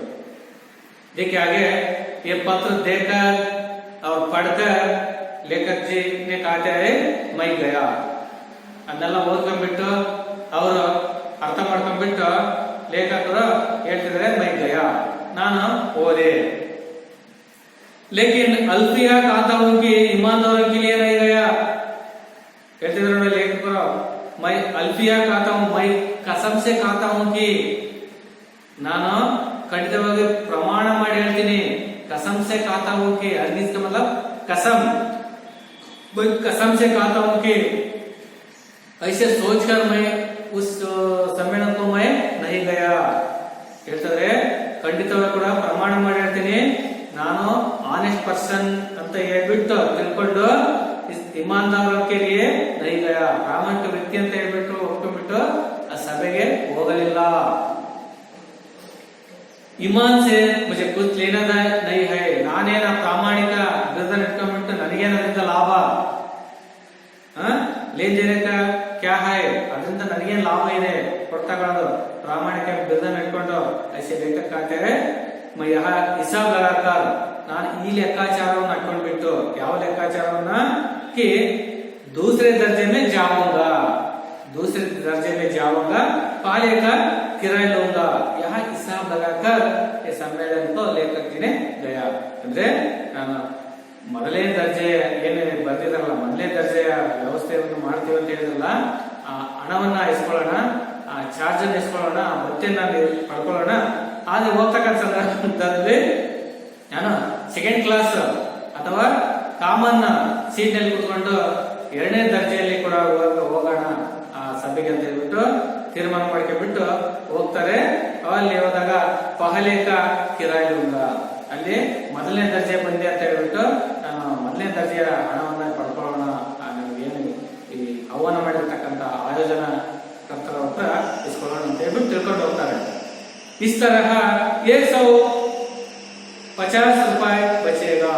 देखिए आगे ये पत्र देखकर और पढ़कर लेखक जी ने कहा है मैं गया ಅದನ್ನೆಲ್ಲ ಓದ್ಕೊಂಡ್ಬಿಟ್ಟು ಅವರು ಅರ್ಥ ಮಾಡ್ಕೊಂಡ್ಬಿಟ್ಟು ಲೇಖಕರು ಹೇಳ್ತಿದ್ದಾರೆ ಮೈ ಗಯಾ ನಾನು ಓದೆ. लेकिन अल्फिया कहता हूं कि ईमानदारों के लिए नहीं गया कहते लेखकರು मैं अल्फिया कहता हूं मैं कसम से कहता हूं कि ನಾನು ಖಂಡಿತವಾಗಿ ಪ್ರಮಾಣ ಮಾಡಿ ಹೇಳ್ತೀನಿ. कसम से कहता हूं कि हरगिज का मतलब कसम, मैं कसम से कहता हूं कि ऐसे सोचकर मैं उस सम्मेलन को मैं नहीं गया ಹೇಳ್ತಾರೆ. ಖಂಡಿತವಾಗಿ ಕೂಡ ಪ್ರಮಾಣ ಮಾಡಿ ಹೇಳ್ತೀನಿ ನಾನು ಆನೆಸ್ಟ್ ಪರ್ಸನ್ ಅಂತ ಹೇಳ್ಬಿಟ್ಟು ತಿಳ್ಕೊಂಡು ಇಮಾನ್ದಾರಕ್ಕೆ ನಹಿ ಗಯ ಪ್ರಾಮಾಣಿಕ ವ್ಯಕ್ತಿ ಅಂತ ಹೇಳ್ಬಿಟ್ಟು ಒಪ್ಕೊಂಡ್ಬಿಟ್ಟು ಆ ಸಭೆಗೆ ಹೋಗಲಿಲ್ಲ. ಇಮಾನ್ ಸೆ ಮುझे कुछ लेना नहीं है ನಾನೇನ ಪ್ರಾಮಾಣಿಕ ಬಿರುದನ್ನ ಇಟ್ಕೊಂಡ್ಬಿಟ್ಟು ನನಗೇನ ಅದರಿಂದ ಲಾಭ ಲೇನ್ ದೇನೆ का क्या है ಅದರಿಂದ ನನಗೇನು ಲಾಭ ಇದೆ ಕೊಡ್ತಗೊಳ್ಳೋದು ಪ್ರಾಮಾಣಿಕ ಬಿರುದನ್ನ ಇಟ್ಕೊಂಡು ऐसे लेखक कहते हैं मैं यहाँ हिसाब लगाकर ನಾನು ಈ ಲೆಕ್ಕಾಚಾರವನ್ನು ಹಾಕೊಂಡ್ಬಿಟ್ಟು ಯಾವ ಲೆಕ್ಕಾಚಾರವನ್ನ कि दूसरे दर्जे में जाऊंगा पहले का किराया लूंगा यहाँ हिसाब लगाकर ये सम्मेलन को लेकर के गया. ಅಂದ್ರೆ ನಾನು ಮೊದಲನೇ ದರ್ಜೆ ಏನೇ ಬರ್ತಿದಾರಲ್ಲ ಮೊದಲನೇ ದರ್ಜೆಯ ವ್ಯವಸ್ಥೆಯನ್ನು ಮಾಡ್ತೀವಿ ಅಂತ ಹೇಳಿದ್ರಲ್ಲ ಆ ಹಣವನ್ನ ಇಸ್ಕೊಳ್ಳೋಣ, ಆ ಚಾರ್ಜ್ ಅನ್ನು ಇಸ್ಕೊಳ್ಳೋಣ, ಆ ಭತ್ಯೆಯನ್ನ ಪಡ್ಕೊಳ್ಳೋಣ. ಆದ್ರೆ ಹೋಗ್ತಕ್ಕಂಥ ಸಂದರ್ಭದಲ್ಲಿ ನಾನು ಸೆಕೆಂಡ್ ಕ್ಲಾಸ್ ಅಥವಾ ಕಾಮನ್ ಸೀಟ್ ನಲ್ಲಿ ಕೂತ್ಕೊಂಡು ಎರಡನೇ ದರ್ಜೆಯಲ್ಲಿ ಕೂಡ ಹೋಗೋಣ ಆ ಸಭೆಗೆ ಅಂತ ಹೇಳ್ಬಿಟ್ಟು ತೀರ್ಮಾನ ಮಾಡ್ಕೊಂಡ್ಬಿಟ್ಟು ಹೋಗ್ತಾರೆ. ಅಲ್ಲಿ ಹೋದಾಗ ಪಹಲೇಕ ಕಿರಾಯ ಅಲ್ಲಿ ಮೊದಲನೇ ದರ್ಜೆ ಬಂದೆ ಅಂತ ಹೇಳ್ಬಿಟ್ಟು ನಾನು ಮೊದಲನೇ ದರ್ಜೆಯ ಹಣವನ್ನ ಪಡ್ಕೊಳ್ಳೋಣ ಏನು ಈ ಆಹ್ವಾನ ಮಾಡಿರ್ತಕ್ಕಂಥ ಆಯೋಜನಾ ಕರ್ತರ ಹತ್ರ ಇಸ್ಕೊಳ್ಳೋಣ ಅಂತ ಹೇಳ್ಬಿಟ್ಟು ತಿಳ್ಕೊಂಡು ಹೋಗ್ತಾರೆ. इस तरह 150 ರೂಪಾಯಿ ಬಚೇಗಾ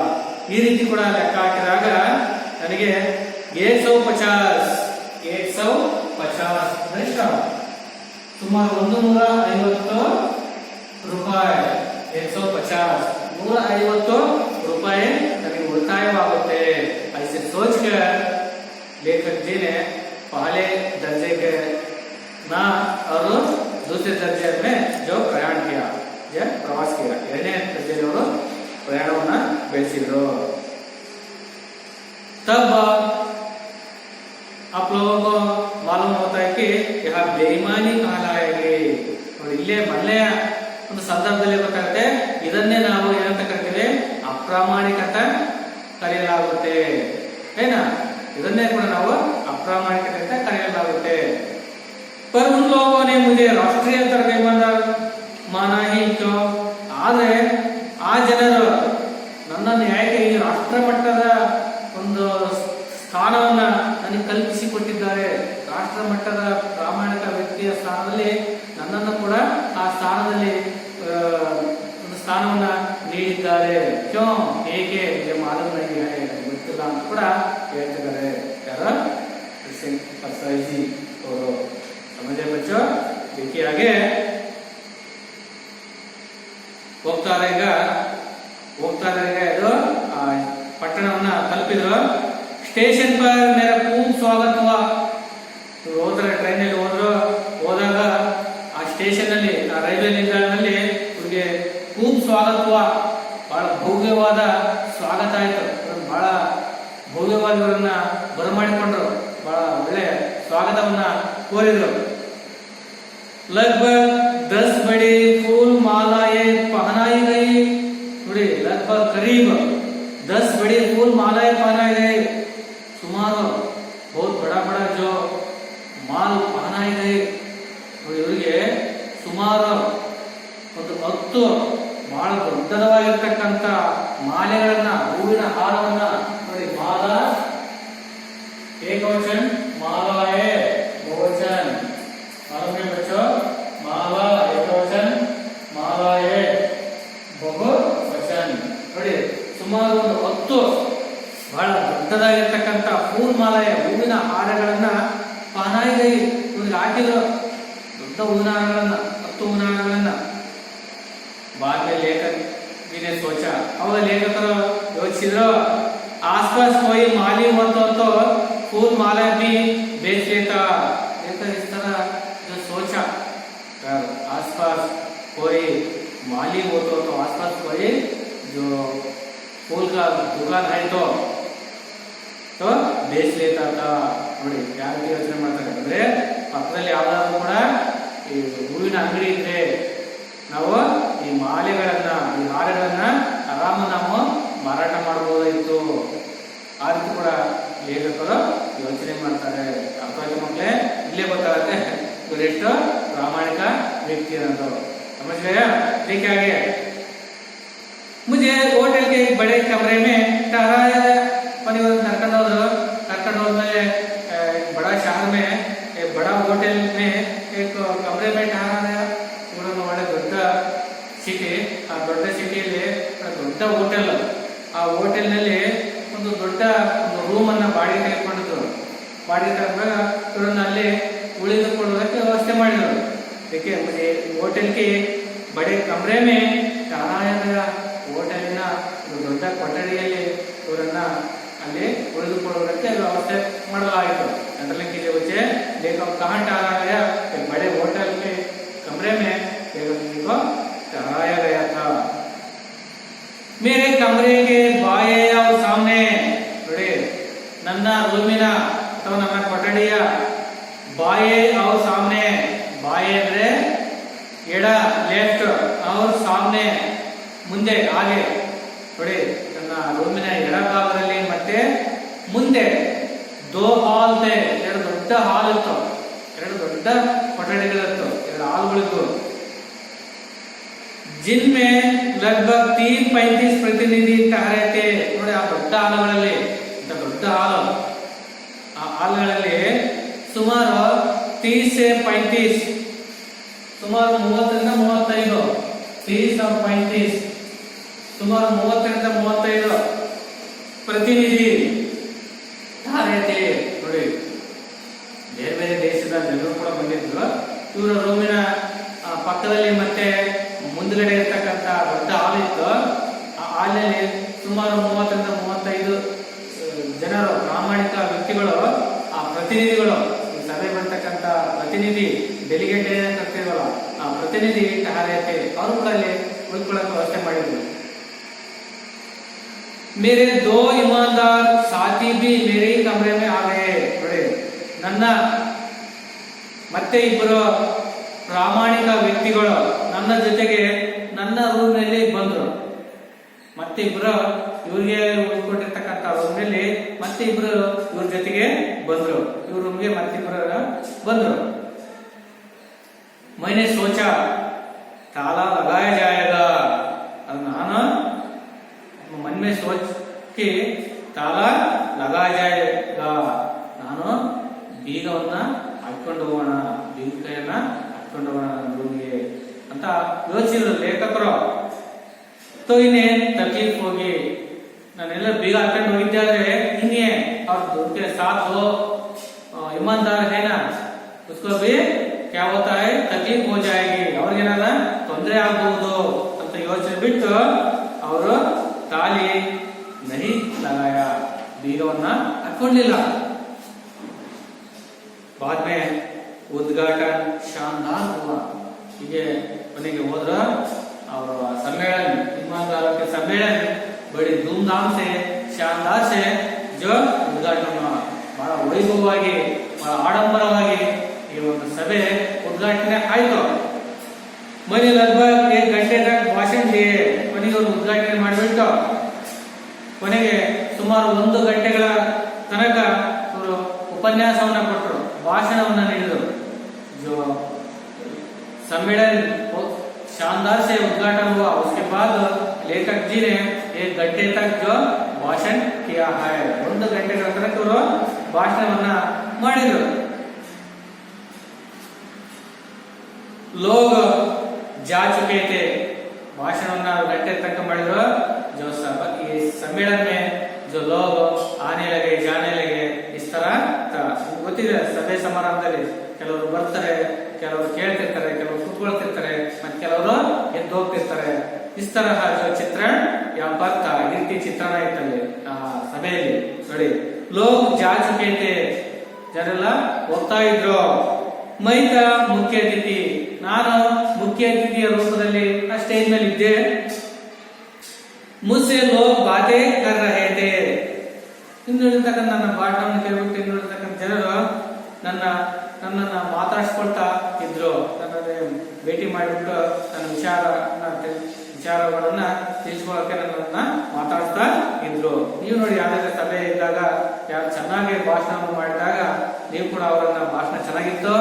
ಈ ರೀತಿ ಕೂಡ ಲೆಕ್ಕ ಹಾಕಿದಾಗ ನನಗೆ 150 ಸುಮಾರು 150 ರೂಪಾಯಿ 150 ರೂಪಾಯಿ ನನಗೆ ಉಳಿತಾಯವಾಗುತ್ತೆ. ऐसे सोचकर लेखक जी ने पहले दर्जे के ना और दूसरे दर्जे में जो प्रयाण किया या प्रवास किया ಎರಡನೇ ದರ್ಜೆಯಲ್ಲಿ ಅವರು ಪ್ರಯಾಣವನ್ನ ಬೆಳೆಸಿದ್ರು. तब आप लोगों को मालूम होता है कि यह बेईमानी कहलाएगी. ಇಲ್ಲೇ ಮೊದಲೇ ಒಂದು ಸಂದರ್ಭದಲ್ಲಿ ಗೊತ್ತಾಗುತ್ತೆ ಇದನ್ನೇ ನಾವು ಏನಂತ ಕರಿತೀವಿ ಅಪ್ರಾಮಾಣಿಕತೆ ಕರೆಯಲಾಗುತ್ತೆ ಏನ ಇದನ್ನೇ ಕೂಡ ನಾವು ಅಪ್ರಾಮಾಣಿಕತೆ ಅಂತ ಕರೆಯಲಾಗುತ್ತೆ. पर उन लोगों ने मुझे राष्ट्रीय स्तर पे माना ही क्यों? ಆದ್ರೆ ಆ ಜನರು ನನ್ನನ್ನು ಯಾಕೆ ಈ ರಾಷ್ಟ್ರ ಮಟ್ಟದ ಒಂದು ಸ್ಥಾನವನ್ನ ನನಗೆ ಕಲ್ಪಿಸಿಕೊಟ್ಟಿದ್ದಾರೆ, ರಾಷ್ಟ್ರ ಮಟ್ಟದ ಪ್ರಾಮಾಣಿಕ ವ್ಯಕ್ತಿಯ ಸ್ಥಾನದಲ್ಲಿ ನನ್ನನ್ನು ಕೂಡ ಆ ಸ್ಥಾನದಲ್ಲಿ ಒಂದು ಸ್ಥಾನವನ್ನ ನೀಡಿದ್ದಾರೆ. ಕ್ಯೋ ಹೇಗೆ ಮಾಲೂಮ್ ನಹೀ ಹೈ, ಗೊತ್ತಿಲ್ಲ ಅಂತ ಕೂಡ ಹೇಳ್ತಿದ್ದಾರೆ. ಯಾರು ಪರ್ಸಾಯಿಜಿ ಅವರು. समझे बच्चों? देखिए आगे ಹೋಗ್ತಾ रहेगा ಇದು ಪಟ್ಟಣವನ್ನ ತಲುಪಿದ್ರು. ಸ್ಟೇಷನ್ ಪರ್ ಮೇರಾ ಖೂಬ್ ಸ್ವಾಗತ ಹುआ. ಹೋದ್ರೆ ಟ್ರೈನಲ್ಲಿ ಹೋದಾಗ ಆ ಸ್ಟೇಷನ್ ಅಲ್ಲಿ ಆ ರೈಲ್ವೆ ನಿಲ್ದಾಣದಲ್ಲಿ ಇವ್ರಿಗೆ ಖೂಬ್ ಸ್ವಾಗತ ಹುआ. ಬಹಳ ಭವ್ಯವಾದ ಸ್ವಾಗತ ಆಯ್ತು. ಬಹಳ ಭವ್ಯವಾಗಿ ಇವರನ್ನ ಬರಮಾಡಿಕೊಂಡ್ರು, ಬಹಳ ಒಳ್ಳೆ ಸ್ವಾಗತವನ್ನ ಕೋರಿದ್ರು. लगभग 10 बड़ी फूल मालाएं पहनाई गई. ನೋಡಿ लगभग करीब 10 बड़ी फूल मालाएं पहनाई गई. सुमार बहुत बड़ा बड़ा जो माल पहनाई गई. ನೋಡಿ ಇವರಿಗೆ ಸುಮಾರು ಒಂದು 10 ಬಹಳ ದೊಡ್ಡದಾಗಿರ್ತಕ್ಕಂಥ ಮಾಲೆಗಳನ್ನ, ಹೂವಿನ ಹಾರವನ್ನ ನೋಡಿ. ಮಾಲಾ ಏಕವಚನ, ಮಾಲಾಯೇ ಬಹುವಚನ. मालूम है बच्चों? माला एकवचन, मालाए ಬಹುವಚನ. ನೋಡಿ ಸುಮಾರು ಒಂದು 10 ಬಹಳ ದೊಡ್ಡದಾಗಿರ್ತಕ್ಕಂಥ ಫೂಲ್ ಮಾಲೆಯ ಹೂವಿನ ಹಾರಗಳನ್ನ ಪಹನಾಯಿಗೈ ಇವ್ರಿಗೆ ಹಾಕಿದ್ರು. ದೊಡ್ಡ ಹೂವಿನ ಹಾರಗಳನ್ನ, 10 ಹೂವಿನ ಹಾರಗಳನ್ನ. बाद में लेखक जी ने सोचा, ಅವಾಗ ಲೇಖಕರು ಯೋಚಿಸಿದ್ರು, आसपास कोई माली होता तो फूल माला भी बेच लेता. इस तरह जो सोचा, आसपास कोई माली हो तो आसपास कोई जो फूल का दुकान है तो बेच लेता था. ನೋಡಿ ಯಾವ ಯೋಚನೆ ಮಾಡ್ತಾರೆ ಅಂದ್ರೆ, ಪಕ್ಕದಲ್ಲಿ ಯಾವ್ದಾದ್ರು ಕೂಡ ಈ ಹೂವಿನ ಅಂಗಡಿ ಇದ್ರೆ ನಾವು ಈ ಮಾಲೆಗಳನ್ನ, ಈ ಹಾರಗಳನ್ನ ಆರಾಮ ನಾವು ಮಾರಾಟ ಮಾಡಬಹುದಾಯಿತು. ಆ ರೀತಿ ಕೂಡ ಲೇಖಕರು ಯೋಚನೆ ಮಾಡ್ತಾರೆ. ಅರ್ಥ ಆಯ್ತು ಮಕ್ಕಳೇ? ಇಲ್ಲೇ ಗೊತ್ತಾಗುತ್ತೆ ಇವರೆಷ್ಟು ಪ್ರಾಮಾಣಿಕ ವ್ಯಕ್ತಿ ಅನ್ನೋದು. समझ गया? देखिए आगे, मुझे होटल के एक बड़े कमरे में ठहराया. नरकंड होद्मेಲೆ बड़ा शहर में एक बड़ा होटल में एक कमरे में ठहराया. ಇವರನ್ನು ಒಳ್ಳೆ ದೊಡ್ಡ ಸಿಟಿ, ಆ ದೊಡ್ಡ ಸಿಟಿಯಲ್ಲಿ ದೊಡ್ಡ ಹೋಟೆಲ್, ಆ ಹೋಟೆಲ್ನಲ್ಲಿ ಒಂದು ದೊಡ್ಡ ಒಂದು ರೂಮ್ ಅನ್ನ ಬಾಡಿಗೆ ತೆಗೆದುಕೊಂಡಿದ್ರು. ಬಾಡಿಗೆ ತಗೊಂಡಾಗ ಇವರನ್ನ ಅಲ್ಲಿ ಉಳಿದುಕೊಳ್ಳುವುದಕ್ಕೆ ವ್ಯವಸ್ಥೆ ಮಾಡಿದರು. देखिए मुझे होटल के बड़े कमरे में ठहराया गया. ಹೋಟೆಲಿನ ದೊಡ್ಡ ಕೊಠಡಿಯಲ್ಲಿ ಇವರನ್ನ ಅಲ್ಲಿ ಉಳಿದುಕೊಳ್ಳುವುದಕ್ಕೆ ವ್ಯವಸ್ಥೆ ಮಾಡಲಾಯಿತು. ಅದರಲ್ಲಿ कीजिए बच्चे, देखो कहाँ ठहराया गया? एक बड़े होटल के कमरे में लेखक जी को ठहराया गया था. मेरे कमरे के बाएं और सामने, ನೋಡಿ ನನ್ನ ರೂಮಿನ ಅಥವಾ ನನ್ನ ಕೊಠಡಿಯ ಬಾಯೆ और सामने, ಬಾಯೆ ಅಂದ್ರೆ ಎಡ, ಲೆಫ್ಟ್, और सामने ಮುಂದೆ, ಹಾಗೆ. ನೋಡಿ ನನ್ನ ರೂಮಿನ ಎಡ ಭಾಗದಲ್ಲಿ ಮತ್ತೆ ಮುಂದೆ 2 ಹಾಲ್ ಇದೆ. 2 ದೊಡ್ಡ ಹಾಲ್ ಇತ್ತು, 2 ದೊಡ್ಡ ಕೊಠಡಿಗಳಿತ್ತು, 2 ಹಾಲ್ಗಳಿತ್ತು. जिनमें लगभग 30-35 प्रतिनिधि ठहरे थे. ನೋಡಿ ಆ ದೊಡ್ಡ ಹಾಲುಗಳಲ್ಲಿ, ದೊಡ್ಡ ಹಾಲು, ಆ ಹಾಲ್ಗಳಲ್ಲಿ ಸುಮಾರು 30 से 35, ಸುಮಾರು 30ರಿಂದ 35, 30 और 35, ಸುಮಾರು 30ರಿಂದ 35 ಪ್ರತಿನಿಧಿ ठहरे थे. ನೋಡಿ ಬೇರೆ ಬೇರೆ ದೇಶದ ಜನರು ಕೂಡ ಬಂದಿದ್ರು. ಇವರ ರೂಮಿನ ಪಕ್ಕದಲ್ಲಿ ಮತ್ತೆ ಮುಂದ್ಗಡೆ ಇರ್ತಕ್ಕಂಥ ದೊಡ್ಡ ಹಾಲ್ ಇತ್ತು. ಆ ಹಾಲಲ್ಲಿ ಸುಮಾರು 30ರಿಂದ 35 ಜನರು, ಪ್ರಾಮಾಣಿಕ ವ್ಯಕ್ತಿಗಳು, ಆ ಪ್ರತಿನಿಧಿಗಳು, ಸಭೆ ಬರ್ತಕ್ಕಂಥ ಪ್ರತಿನಿಧಿ, ಡೆಲಿಗೇಟ್ ಏನ್ ಕರ್ತಿದ್ವಲ್ಲ, ಆ ಪ್ರತಿನಿಧಿ ठहरे, ಅವರು ಕೂಡ ಅಲ್ಲಿ ಉಳ್ಕೊಳ್ಳೋಕೆ ವ್ಯವಸ್ಥೆ ಮಾಡಿದ್ರು. मेरे 2 ईमानदार साथी भी मेरे कमरे में आ गए. ನೋಡಿ ನನ್ನ ಮತ್ತೆ ಇಬ್ಬರು ಪ್ರಾಮಾಣಿಕ ವ್ಯಕ್ತಿಗಳು ನನ್ನ ಜೊತೆಗೆ ನನ್ನ ರೂಮಿನಲ್ಲಿ ಬಂದರು. ಮತ್ತೆ ಇಬ್ಬರು, ಇವರಿಗೆ ಉಳ್ಕೊಂಡಿರ್ತಕ್ಕಂಥ ಅಂತ ರೂಮ್ನಲ್ಲಿ ಮತ್ತೆ ಇಬ್ರು ಇವ್ರ ಜೊತೆಗೆ ಬಂದ್ರು. ಇವ್ರ ರೂಮ್ಗೆ ಮತ್ತಿಬ್ರು ಬಂದ್ರು. मैंने सोचा ताला लगाया जाएगा, ನಾನು मन में सोच के ताला लगाया जाएगा, ನಾನು ಬೀಗವನ್ನ ಹಾಕೊಂಡು ಹೋಗೋಣ, ಬೀಗ ಕೈಯನ್ನ ಹಾಕೊಂಡು ಹೋಗೋಣ ನನ್ನ ರೂಮ್ಗೆ ಅಂತ ಯೋಚಿಸಿದ್ರು ಲೇಖಕರು. तो इन्हें तकलीफ होगी, ನಾನೆಲ್ಲ ಬೀಗ ಹಾಕೊಂಡು ಹೋಗಿದ್ದೆ ಆದ್ರೆ ಇನ್ನೇ और उनके साथ वो ईमानदार है ना, उसको भी क्या होता है तकलीफ हो जाएगी, ಅವ್ರಿಗೇನಾದ ತೊಂದರೆ ಆಗಬಹುದು ಅಂತ ಯೋಚನೆ ಬಿಟ್ಟು ಅವರು ತಾಲಿ ನಹಿ ಲಗಾಯ, ಬೀಗವನ್ನ ಹಾಕೊಂಡಿಲ್ಲ. बाद में उद्घाटन शानदार हुआ, ಹೀಗೆ ಮನೆಗೆ ಹೋದ್ರ और सम्मेलन, ईमानदारों के सम्मेलन बड़ी धूमधाम से शानदार से जो उद्घाटन हुआ, बड़ा वैभवವಾಗಿ बड़ा आडंबरವಾಗಿ ಈ ಒಂದು ಸಭೆ ಉದ್ಘಾಟನೆ ಆಯಿತು. मैंने लगभग 1 घंटे तक भाषण दिए, ಕೊನೆಗೆ ಅವರು ಉದ್ಘಾಟನೆ ಮಾಡಿಬಿಟ್ಟು ಕೊನೆಗೆ ಸುಮಾರು 1 ಗಂಟೆಗಳ ತನಕ ಅವರು ಉಪನ್ಯಾಸವನ್ನ ಕೊಟ್ಟರು, ಭಾಷಣವನ್ನ ನೀಡಿದರು. जो सम्मेलन शानदार से उद्घाटन हुआ, उसके बाद लेखक जी ने 1 घंटे तक जो भाषण किया है, 1 ಗಂಟೆಗಳ ತನಕ ಅವರು ಭಾಷಣವನ್ನ ಮಾಡಿದರು. लोग जा चुके थे, भाषणवನ್ನ 1 घंटे तक ಮಾಡಿದ್ರು. जो ये सम्मेलन में जो लोग आने लगे जाने लगे, इस तरह ಗೊತ್ತಿದೆ ಸಭೆ ಸಮಾರಂಭದಲ್ಲಿ ಕೆಲವರು ಬರ್ತಾರೆ, ಕೆಲವರು ಕೇಳ್ತಿರ್ತಾರೆ, ಕೆಲವರು ಕೂತ್ಕೊಳ್ತಿರ್ತಾರೆ, ಮತ್ತೆ ಕೆಲವರು ಎದ್ದು ಹೋಗ್ತಿರ್ತಾರೆ. इस तरह जो चित्रण यहाँ पर था, ಈ ರೀತಿ ಚಿತ್ರಣ ಇತ್ತಲ್ಲಿ ಆ ಸಭೆಯಲ್ಲಿ ನೋಡಿ. लोग जा चुके थे, ಜನರೆಲ್ಲ ಹೋಗ್ತಾ ಇದ್ರು. ಮೈತ ಮುಖ್ಯ ಅತಿಥಿ, ನಾನು ಮುಖ್ಯ ಅತಿಥಿಯ ರೂಪದಲ್ಲಿ ಆ ಸ್ಟೇಜ್ ಮೇಲೆ ಇದ್ದೆ. ಮುझसे लोग बातें कर रहे थे, ಇನ್ನುಳಿರ್ತಕ್ಕಂಥ ನನ್ನ ಪಾಠವನ್ನು ಕೇಳ್ಬಿಟ್ಟು ಇನ್ನುಳಿರ್ತಕ್ಕಂಥ ಜನರು ನನ್ನನ್ನ ಮಾತಾಡಿಸ್ಕೊಳ್ತಾ ಇದ್ರು. ನನ್ನನ್ನು ಭೇಟಿ ಮಾಡಿಬಿಟ್ಟು ನನ್ನ ವಿಚಾರಗಳನ್ನ ತಿಳಿಸ್ಕೊಳ್ಳೋಕೆ ನನ್ನನ್ನ ಮಾತಾಡ್ತಾ ಇದ್ರು. ನೀವು ನೋಡಿ, ಯಾವ್ದಾದ್ರೆ ಸಭೆ ಇದ್ದಾಗ ಯಾರು ಚೆನ್ನಾಗಿ ಭಾಷಣವನ್ನು ಮಾಡಿದಾಗ ನೀವು ಕೂಡ ಅವರನ್ನ ಭಾಷಣ ಚೆನ್ನಾಗಿತ್ತು,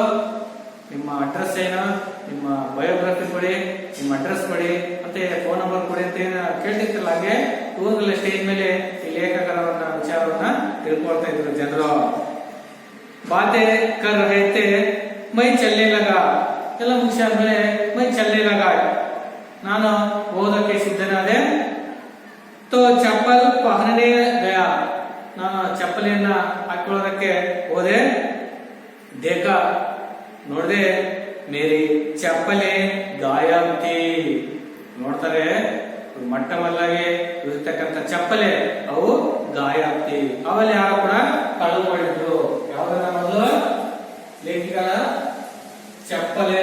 ನಿಮ್ಮ ಅಡ್ರೆಸ್ ಏನು, ನಿಮ್ಮ ಬಯೋಗ್ರಫಿ ಕೊಡಿ, ನಿಮ್ಮ ಅಡ್ರೆಸ್ ಕೊಡಿ, ಮತ್ತೆ ಫೋನ್ ನಂಬರ್ ಕೊಡಿ ಅಂತ ಕೇಳ್ತಿರ್ತಿಲ್ಲ. ಹಾಗೆ ಇವ್ರಲ್ಲ ಸ್ಟೇಜ್ ಮೇಲೆ ಈ ಲೇಖಕರವನ್ನ ವಿಚಾರವನ್ನ ತಿಳ್ಕೊಳ್ತಾ ಇದ್ರು ಜನರು. ಬಾತೆ ಕರ್ ರಹೆ ಥೆ, ಮೈ ಚಲ್ನೆ ಲಗಾ, ಎಲ್ಲ ಮುಗಿಸಾದ್ಮೇಲೆ ಮೈ ಚಲ್ನೆ ಲಗಾ, ನಾನು ಓದಕ್ಕೆ ಸಿದ್ಧನಾದೆ. ತೋ ಚಪ್ಪಲ್ ಪಹನನೆ ಗಯಾ, ನಾನು ಚಪ್ಪಲಿಯನ್ನ ಹಾಕೊಳ್ಳೋದಕ್ಕೆ ಹೋದೆ. ದೇಖ, ನೋಡ್ದೆ, ಮೇರಿ ಚಪ್ಪಲೆ ಗಾಯಬ್ ಥಿ, ನೋಡ್ತಾರೆ ಮಟ್ಟ ಮಲ್ಲಾಗೆ ಇರ್ತಕ್ಕಂಥ ಚಪ್ಪಲೆ ಅವು ಗಾಯಬ್ ಥಿ, ಅವೆಲ್ಲ ಯಾರು ಕೂಡ ಕಳು ಮಾಡಿದ್ರು. ಯಾವ್ದನ್ನ ಮೊದಲು ಲೇಖಕರ ಚಪ್ಪಲೆ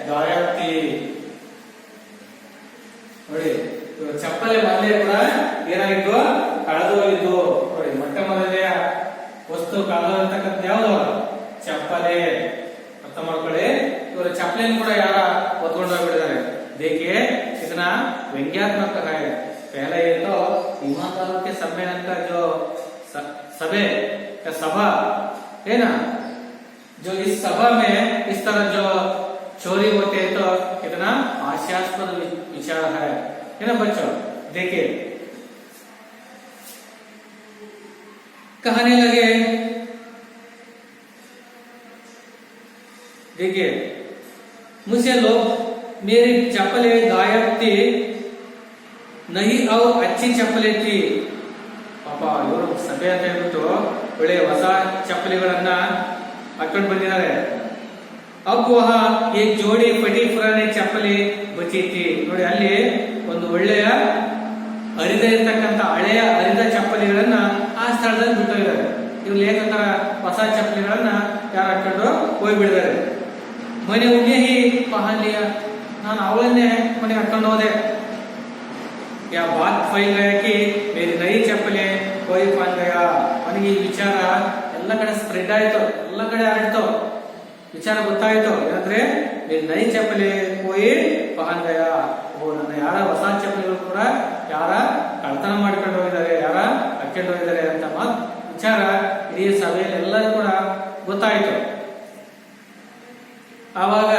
ಗಾಯಬ್ ಥಿ ನೋಡಿ. ಚಪ್ಪಲೆ ಮೊದಲೇ ಕೂಡ ಏನಾಗಿದ್ದು, ಕಳೆದು ಹೋಗಿದ್ದು ನೋಡಿ. ಮೊಟ್ಟ ಮೊದಲನೆಯ ವಸ್ತು ಕಳೆದಿರ್ತಕ್ಕಂಥ ಯಾವುದು, ಚಪ್ಪಲೆ. ಅರ್ಥ ಮಾಡ್ಕೊಳ್ಳಿ, ಇವರು ಚಪ್ಪಲೆಯನ್ನು ಕೂಡ ಯಾರ ಹೊತ್ಕೊಂಡು ಹೋಗ್ಬಿಟ್ಟಿದ್ದಾರೆ. देखिए कितना व्यंग्यात्मक है. पहले ये तो ईमानदारों के सम्मेलन का जो सभा है ना, जो इस सभा में इस तरह जो चोरी होते हैं तो कितना हास्यास्पद विचार है ना बच्चों. देखिए कहने लगे, देखिए मुझसे लोग मेरी चप्पलें गायब थी नहीं और अच्छी चप्पलें थी. ಪಾಪ ಇವರು ಸಭೆ ಅಂತ ಹೇಳ್ಬಿಟ್ಟು ಒಳ್ಳೆ ಹೊಸ ಚಪ್ಪಲಿಗಳನ್ನ ಹಾಕೊಂಡು ಬಂದಿದ್ದಾರೆ. अब वहाँ एक जोड़ी फटी पुरानी चप्पली बची थी. ನೋಡಿ, ಅಲ್ಲಿ ಒಂದು ಒಳ್ಳೆಯ ಹರಿದ ಇರತಕ್ಕಂಥ ಹಳೆಯ ಹರಿದ ಚಪ್ಪಲಿಗಳನ್ನ ಆ ಸ್ಥಳದಲ್ಲಿ ಬಿಟ್ಟಿದ್ದಾರೆ. ಇವ್ರು ಲೇಖಕರ ಹೊಸ ಚಪ್ಪಲಿಗಳನ್ನ ಯಾರು ಹಾಕೊಂಡು ಹೋಗ್ಬಿಡಿದ್ದಾರೆ. ಮನೆ ಉಣ್ಣೆ ಹಿ ಪಹಲಿಯ, ನಾನು ಅವಳನ್ನೇ ಮನೆಗೆ ಹಾಕೊಂಡು ಹೋದೆ. ಯಾ ಬಾತ್ ಫೈಲ್ ಗಯಾ ಮೇರಿ ನೈ ಚಪ್ಪಲೆ ಕೋಯಿ ಪಾನ್ ಗಯಾ. ಅವನಿಗೆ ಈ ವಿಚಾರ ಎಲ್ಲ ಕಡೆ ಸ್ಪ್ರೆಡ್ ಆಯ್ತು, ಎಲ್ಲ ಕಡೆ ಹರಡ್ತು, ವಿಚಾರ ಗೊತ್ತಾಯ್ತು. ಏನಂದ್ರೆ ಮೇರಿ ನೈ ಚಪ್ಪಲೆ ಕೋಯಿ ಪಾನ್ ಗಯಾ, ಓ ನನ್ನ ಯಾರ ಹೊಸ ಚಪ್ಪಲಿಗಳು ಕೂಡ ಯಾರ ಕಳ್ತನ ಮಾಡ್ಕೊಂಡು ಹೋಗಿದ್ದಾರೆ, ಯಾರ ಹಾಕೊಂಡು ಹೋಗಿದ್ದಾರೆ ಅಂತ ವಿಚಾರ ಇಡೀ ಸಭೆಯಲ್ಲಿ ಎಲ್ಲರೂ ಕೂಡ ಗೊತ್ತಾಯಿತು. ಆವಾಗ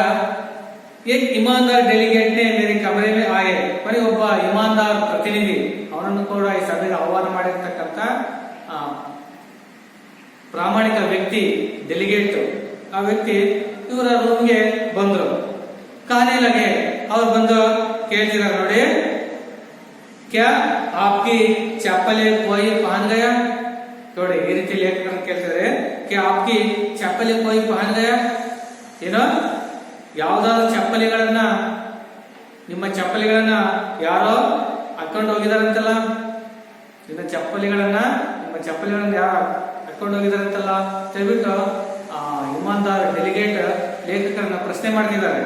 एक ईमानदार डेलीगेट ने मेरे कमरे में आए, बड़ी ಒಬ್ಬ ಇಮಾನ್ದಾರ್ ಪ್ರತಿನಿಧಿ ಅವನನ್ನು ಕೂಡ ಈ ಸಭೆಗೆ ಆಹ್ವಾನ ಮಾಡಿರ್ತಕ್ಕಂಥ ಪ್ರಾಮಾಣಿಕ ವ್ಯಕ್ತಿ ಡೆಲಿಗೇಟ್, ಆ ವ್ಯಕ್ತಿ ಇವರ ರೂಮ್ಗೆ ಬಂದ್ರು. ಕಾನೇ ಲಗೆ ಅವ್ರು ಬಂದು ಕೇಳ್ತಿದ್ದಾರೆ, ನೋಡಿ ಕ್ಯಾ ಆಪ್ಕಿ ಚಪ್ಪಲೆ ಕೋಯಿ ಪಹನ್ ಗಯಾ, ನೋಡಿ ಈ ರೀತಿ ಲೇಖಕರು ಕೇಳ್ತಿದ್ದಾರೆ, ಕ್ಯಾ ಆಪ್ಕಿ ಚಪ್ಪಲೆ ಕೋಯಿ ಪಹನ್ ಗಯಾ, ಏನೋ ಯಾವ್ದಾದ್ರು ಚಪ್ಪಲಿಗಳನ್ನ, ನಿಮ್ಮ ಚಪ್ಪಲಿಗಳನ್ನ ಯಾರೋ ಹಾಕೊಂಡು ಹೋಗಿದಾರಂತಲ್ಲ, ನಿಮ್ಮ ಚಪ್ಪಲಿಗಳನ್ನ ಯಾರು ಹಾಕೊಂಡು ಹೋಗಿದಾರಂತಲ್ಲ ಹೇಳ್ಬಿಟ್ಟು ಇಮಾನ್ದಾರ್ ಡೆಲಿಗೇಟ್ ಲೇಖಕರನ್ನ ಪ್ರಶ್ನೆ ಮಾಡ್ತಿದ್ದಾರೆ.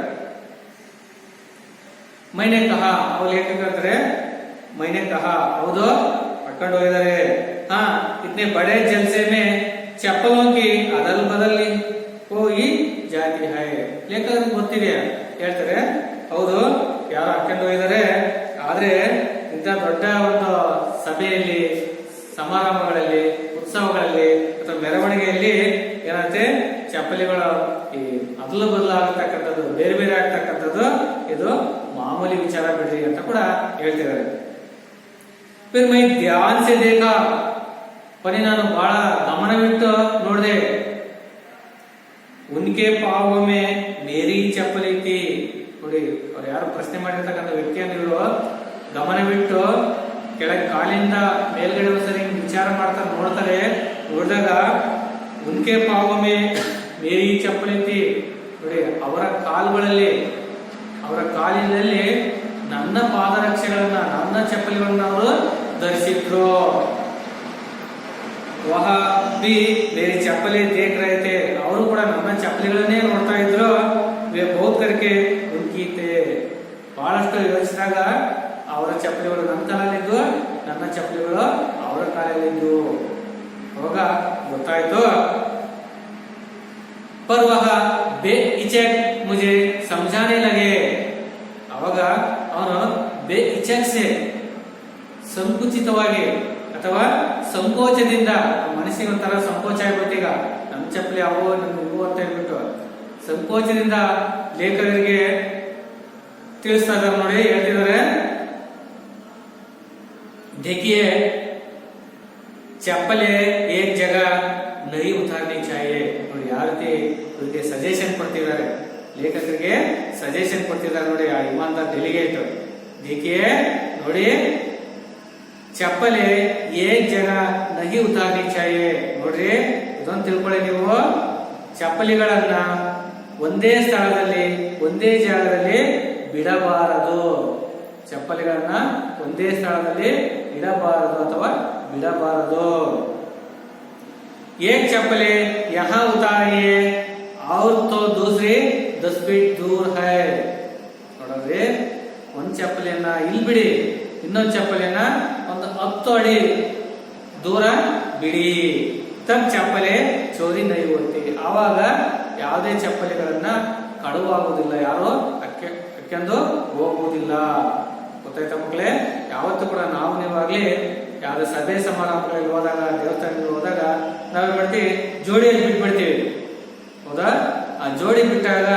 ಮೈನೆ ಕಹ, ಅವ್ರು ಲೇಖಕ ಅಂತಾರೆ ಮೈನೆ ಕಹ, ಹೌದು ಹಾಕೊಂಡು ಹೋಗಿದ್ದಾರೆ. ಹಾ, ಇತನೆ ಬಡೆ ಜಲ್ಸೆ ಮೇ ಚಪ್ಪಲೋं की ಅದಲ್ ಬದಲ್ ಕೋಯಿ ಜಾತಿ ಹೈ, ಲೇಖಕರಿಗೆ ಗೊತ್ತಿದೆ ಹೇಳ್ತಾರೆ, ಹೌದು ಯಾರು ಹಾಕೊಂಡು ಹೋಗಿದ್ದಾರೆ. ಆದ್ರೆ ಇಂಥ ದೊಡ್ಡ ಒಂದು ಸಭೆಯಲ್ಲಿ, ಸಮಾರಂಭಗಳಲ್ಲಿ, ಉತ್ಸವಗಳಲ್ಲಿ ಅಥವಾ ಮೆರವಣಿಗೆಯಲ್ಲಿ ಏನಂತೆ ಚಪ್ಪಲಿಗಳು ಈ ಅದಲು ಬದಲಾಗತಕ್ಕಂಥದ್ದು, ಬೇರೆ ಬೇರೆ ಆಗ್ತಕ್ಕಂಥದ್ದು ಇದು ಮಾಮೂಲಿ ವಿಚಾರ ಬಿಡ್ರಿ ಅಂತ ಕೂಡ ಹೇಳ್ತಿದ್ದಾರೆ. फिर मैं ध्यान से देखा, ಕೊನೆ ನಾನು ಬಹಳ ಗಮನವಿಟ್ಟು ನೋಡಿದೆ. ಉನ್ಕೆ ಪಾವು ಮೇ ಮೇರಿ ಚಪ್ಪಲಿ ಥಿ, ನೋಡಿ ಅವ್ರು ಯಾರು ಪ್ರಶ್ನೆ ಮಾಡಿರ್ತಕ್ಕಂಥ ವ್ಯಕ್ತಿಯನ್ನು ಇವರು ಗಮನವಿಟ್ಟು ಕೆಳಗೆ ಕಾಲಿಂದ ಮೇಲ್ಗಡೆ ಒಂದ್ಸರಿ ವಿಚಾರ ಮಾಡ್ತಾರೆ, ನೋಡಿದಾಗ ಉನ್ಕೆ ಪಾವು ಮೇ ಮೇರಿ ಚಪ್ಪಲಿ ಥಿ, ನೋಡಿ ಅವರ ಕಾಲುಗಳಲ್ಲಿ, ಅವರ ಕಾಲಿನಲ್ಲಿ ನನ್ನ ಪಾದರಕ್ಷೆಗಳನ್ನ, ನನ್ನ ಚಪ್ಪಲಿಗಳನ್ನ ಅವರು ಧರಿಸಿದ್ರು. ವಹ ಬಿ ಮೇರಿ ಚಪ್ಪಲಿ ದೇಖ್ ರಹೆ ಥೆ, ಅವರು ಕೂಡ ನನ್ನ ಚಪ್ಪಲಿಗಳನ್ನೇ ನೋಡ್ತಾ ಇದ್ರು. ವೆ ಬಹುತ್ ಕರ್ಕೆ ಉನ್ಕೀತೆ, ಬಹಳಷ್ಟು ಯೋಚಿಸಿದಾಗ ಅವರ ಚಪ್ಪಲಿಗಳು ನನ್ನ ಕಾಲಲ್ಲಿದ್ದು, ನನ್ನ ಚಪ್ಪಲಿಗಳು ಅವರ ಕಾಲಲ್ಲಿದ್ದು. ಅವಾಗ ಗೊತ್ತಾಯ್ತು. पर वह बेहिचक मुझे समझाने लगे, ಅವಾಗ ಅವನು ಬೇಹಿಚಕ್ ಸೆ, ಸಂಕುಚಿತವಾಗಿ ಅಥವಾ ಸಂಕೋಚದಿಂದ, ಮನಸ್ಸಿಗೆ ಒಂಥರ ಸಂಕೋಚ ಆಗ್ಬಿಟ್ಟು, ಈಗ ನಮ್ಮ ಚಪ್ಪಲಿ ಅವು ನಮ್ಗೆ ಇವು ಅಂತ ಹೇಳ್ಬಿಟ್ಟು ಸಂಕೋಚದಿಂದ ಲೇಖಕರಿಗೆ ತಿಳಿಸ್ತಾ ಇದ್ದಾರೆ. ನೋಡಿ ಹೇಳ್ತಿದ್ದಾರೆ, देखिए ಚಪ್ಪಲಿ ಏಕ್ ಜಗ ನಹೀ ಉತಾರ್ನಿ ಚಾಹಿಯೆ, ನೋಡಿ ಯಾವ ರೀತಿ ಇವರಿಗೆ ಸಜೆಷನ್ ಕೊಡ್ತಿದ್ದಾರೆ, ಲೇಖಕರಿಗೆ ಸಜೆಷನ್ ಕೊಡ್ತಿದ್ದಾರೆ. ನೋಡಿ ಆ ಇಮಾನ್ದಾರ್ ಡೆಲಿಗೇಟ್, देखिए ನೋಡಿ ಚಪ್ಪಲಿ ಏಕ್ ಜಗ ನಹೀ ಉತಾರ್ನಿ ಚಾಹಿಯೆ, ನೋಡ್ರಿ ಇದೊಂದು ತಿಳ್ಕೊಳ್ಳಿ ನೀವು, ಚಪ್ಪಲಿಗಳನ್ನ ಒಂದೇ ಸ್ಥಳದಲ್ಲಿ, ಒಂದೇ ಜಾಗದಲ್ಲಿ ಬಿಡಬಾರದು. ಚಪ್ಪಲಿಗಳನ್ನ ಒಂದೇ ಸ್ಥಳದಲ್ಲಿ ಇಡಬಾರದು ಅಥವಾ ಬಿಡಬಾರದು. एक चप्पले यहाँ उतारिए और तो दूसरी 10 फीट दूर है, ನೋಡ್ರಿ ಒಂದ್ ಚಪ್ಪಲಿಯನ್ನ ಇಲ್ಲಿ ಬಿಡಿ, ಇನ್ನೊಂದು ಚಪ್ಪಲಿಯನ್ನ ಒಂದು 10 ಅಡಿ ದೂರ ಬಿಡಿ. ತಬ್ ಚಪ್ಪಲಿ ಚೋರಿ ನೈ ಹೋಗ್ತಿ, ಆವಾಗ ಯಾವುದೇ ಚಪ್ಪಲಿಗಳನ್ನ ಕಳುವಾಗುವುದಿಲ್ಲ, ಯಾರು ಅಕ್ಕೆಂದು ಹೋಗುವುದಿಲ್ಲ. ಗೊತ್ತಾಯ್ತಾ ಮಕ್ಕಳೇ? ಯಾವತ್ತೂ ಕೂಡ ನಾವು ನೀವಾಗ್ಲಿ ಯಾವ್ದು ಸಭೆ ಸಮಾರಂಭಗಳಲ್ಲಿ ಹೋದಾಗ, ದೇವಸ್ಥಾನಗಳಿಗೆ ಹೋದಾಗ ನಾವೇನ್ ಮಾಡ್ತೀವಿ, ಜೋಡಿಯಲ್ಲಿ ಬಿಟ್ಬಿಡ್ತೀವಿ, ಹೌದಾ? ಆ ಜೋಡಿ ಬಿಟ್ಟಾಗ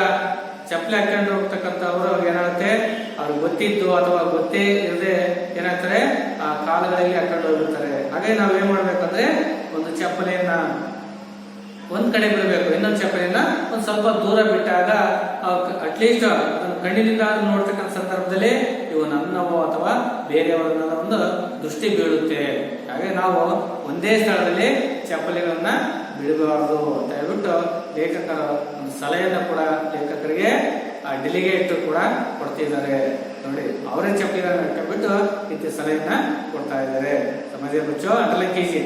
ಚಪ್ಪಲಿ ಹಾಕೊಂಡು ಹೋಗ್ತಕ್ಕಂಥವ್ರು ಏನಾಗುತ್ತೆ, ಅವ್ರಿಗೆ ಗೊತ್ತಿದ್ದು ಅಥವಾ ಗೊತ್ತೇ ಇರದೆ ಏನಾಗ್ತಾರೆ, ಆ ಕಾಲುಗಳಲ್ಲಿ ಹಾಕೊಂಡು ಹೋಗಿರ್ತಾರೆ. ಹಾಗೆ ನಾವ್ ಏನ್ ಮಾಡ್ಬೇಕಂದ್ರೆ, ಒಂದು ಚಪ್ಪಲಿಯನ್ನ ಒಂದ್ ಕಡೆ ಬಿಡಬೇಕು, ಇನ್ನೊಂದು ಚಪ್ಪಲಿಯನ್ನ ಒಂದ್ ಸ್ವಲ್ಪ ದೂರ ಬಿಟ್ಟಾಗ ಅಟ್ಲೀಸ್ಟ್ ಕಣ್ಣಿನಿಂದ ನೋಡ್ತಕ್ಕಂಥ ಸಂದರ್ಭದಲ್ಲಿ ಇವು ನನ್ನವೋ ಅಥವಾ ಬೇರೆಯವರನ್ನ ಒಂದು ದೃಷ್ಟಿ ಬೀಳುತ್ತೆ. ಹಾಗೆ ನಾವು ಒಂದೇ ಸ್ಥಳದಲ್ಲಿ ಚಪ್ಪಲಿಗಳನ್ನ ಬಿಡಬಾರದು ಅಂತ ಹೇಳ್ಬಿಟ್ಟು ಲೇಖಕರ ಒಂದು ಸಲಹೆಯನ್ನು ಕೂಡ ಲೇಖಕರಿಗೆ ಆ ಡೆಲಿಗೇಟ್ ಕೂಡ ಕೊಡ್ತಿದ್ದಾರೆ. ನೋಡಿ ಅವರೇ ಚಪ್ಪಲಿಗಳನ್ನ ಇಟ್ಕೊಂಡ್ಬಿಟ್ಟು ಇಂಥ ಸಲಹೆಯನ್ನ ಕೊಡ್ತಾ ಇದ್ದಾರೆ. ಸಮझे बच्चों, अंडरलाइन कीजिए.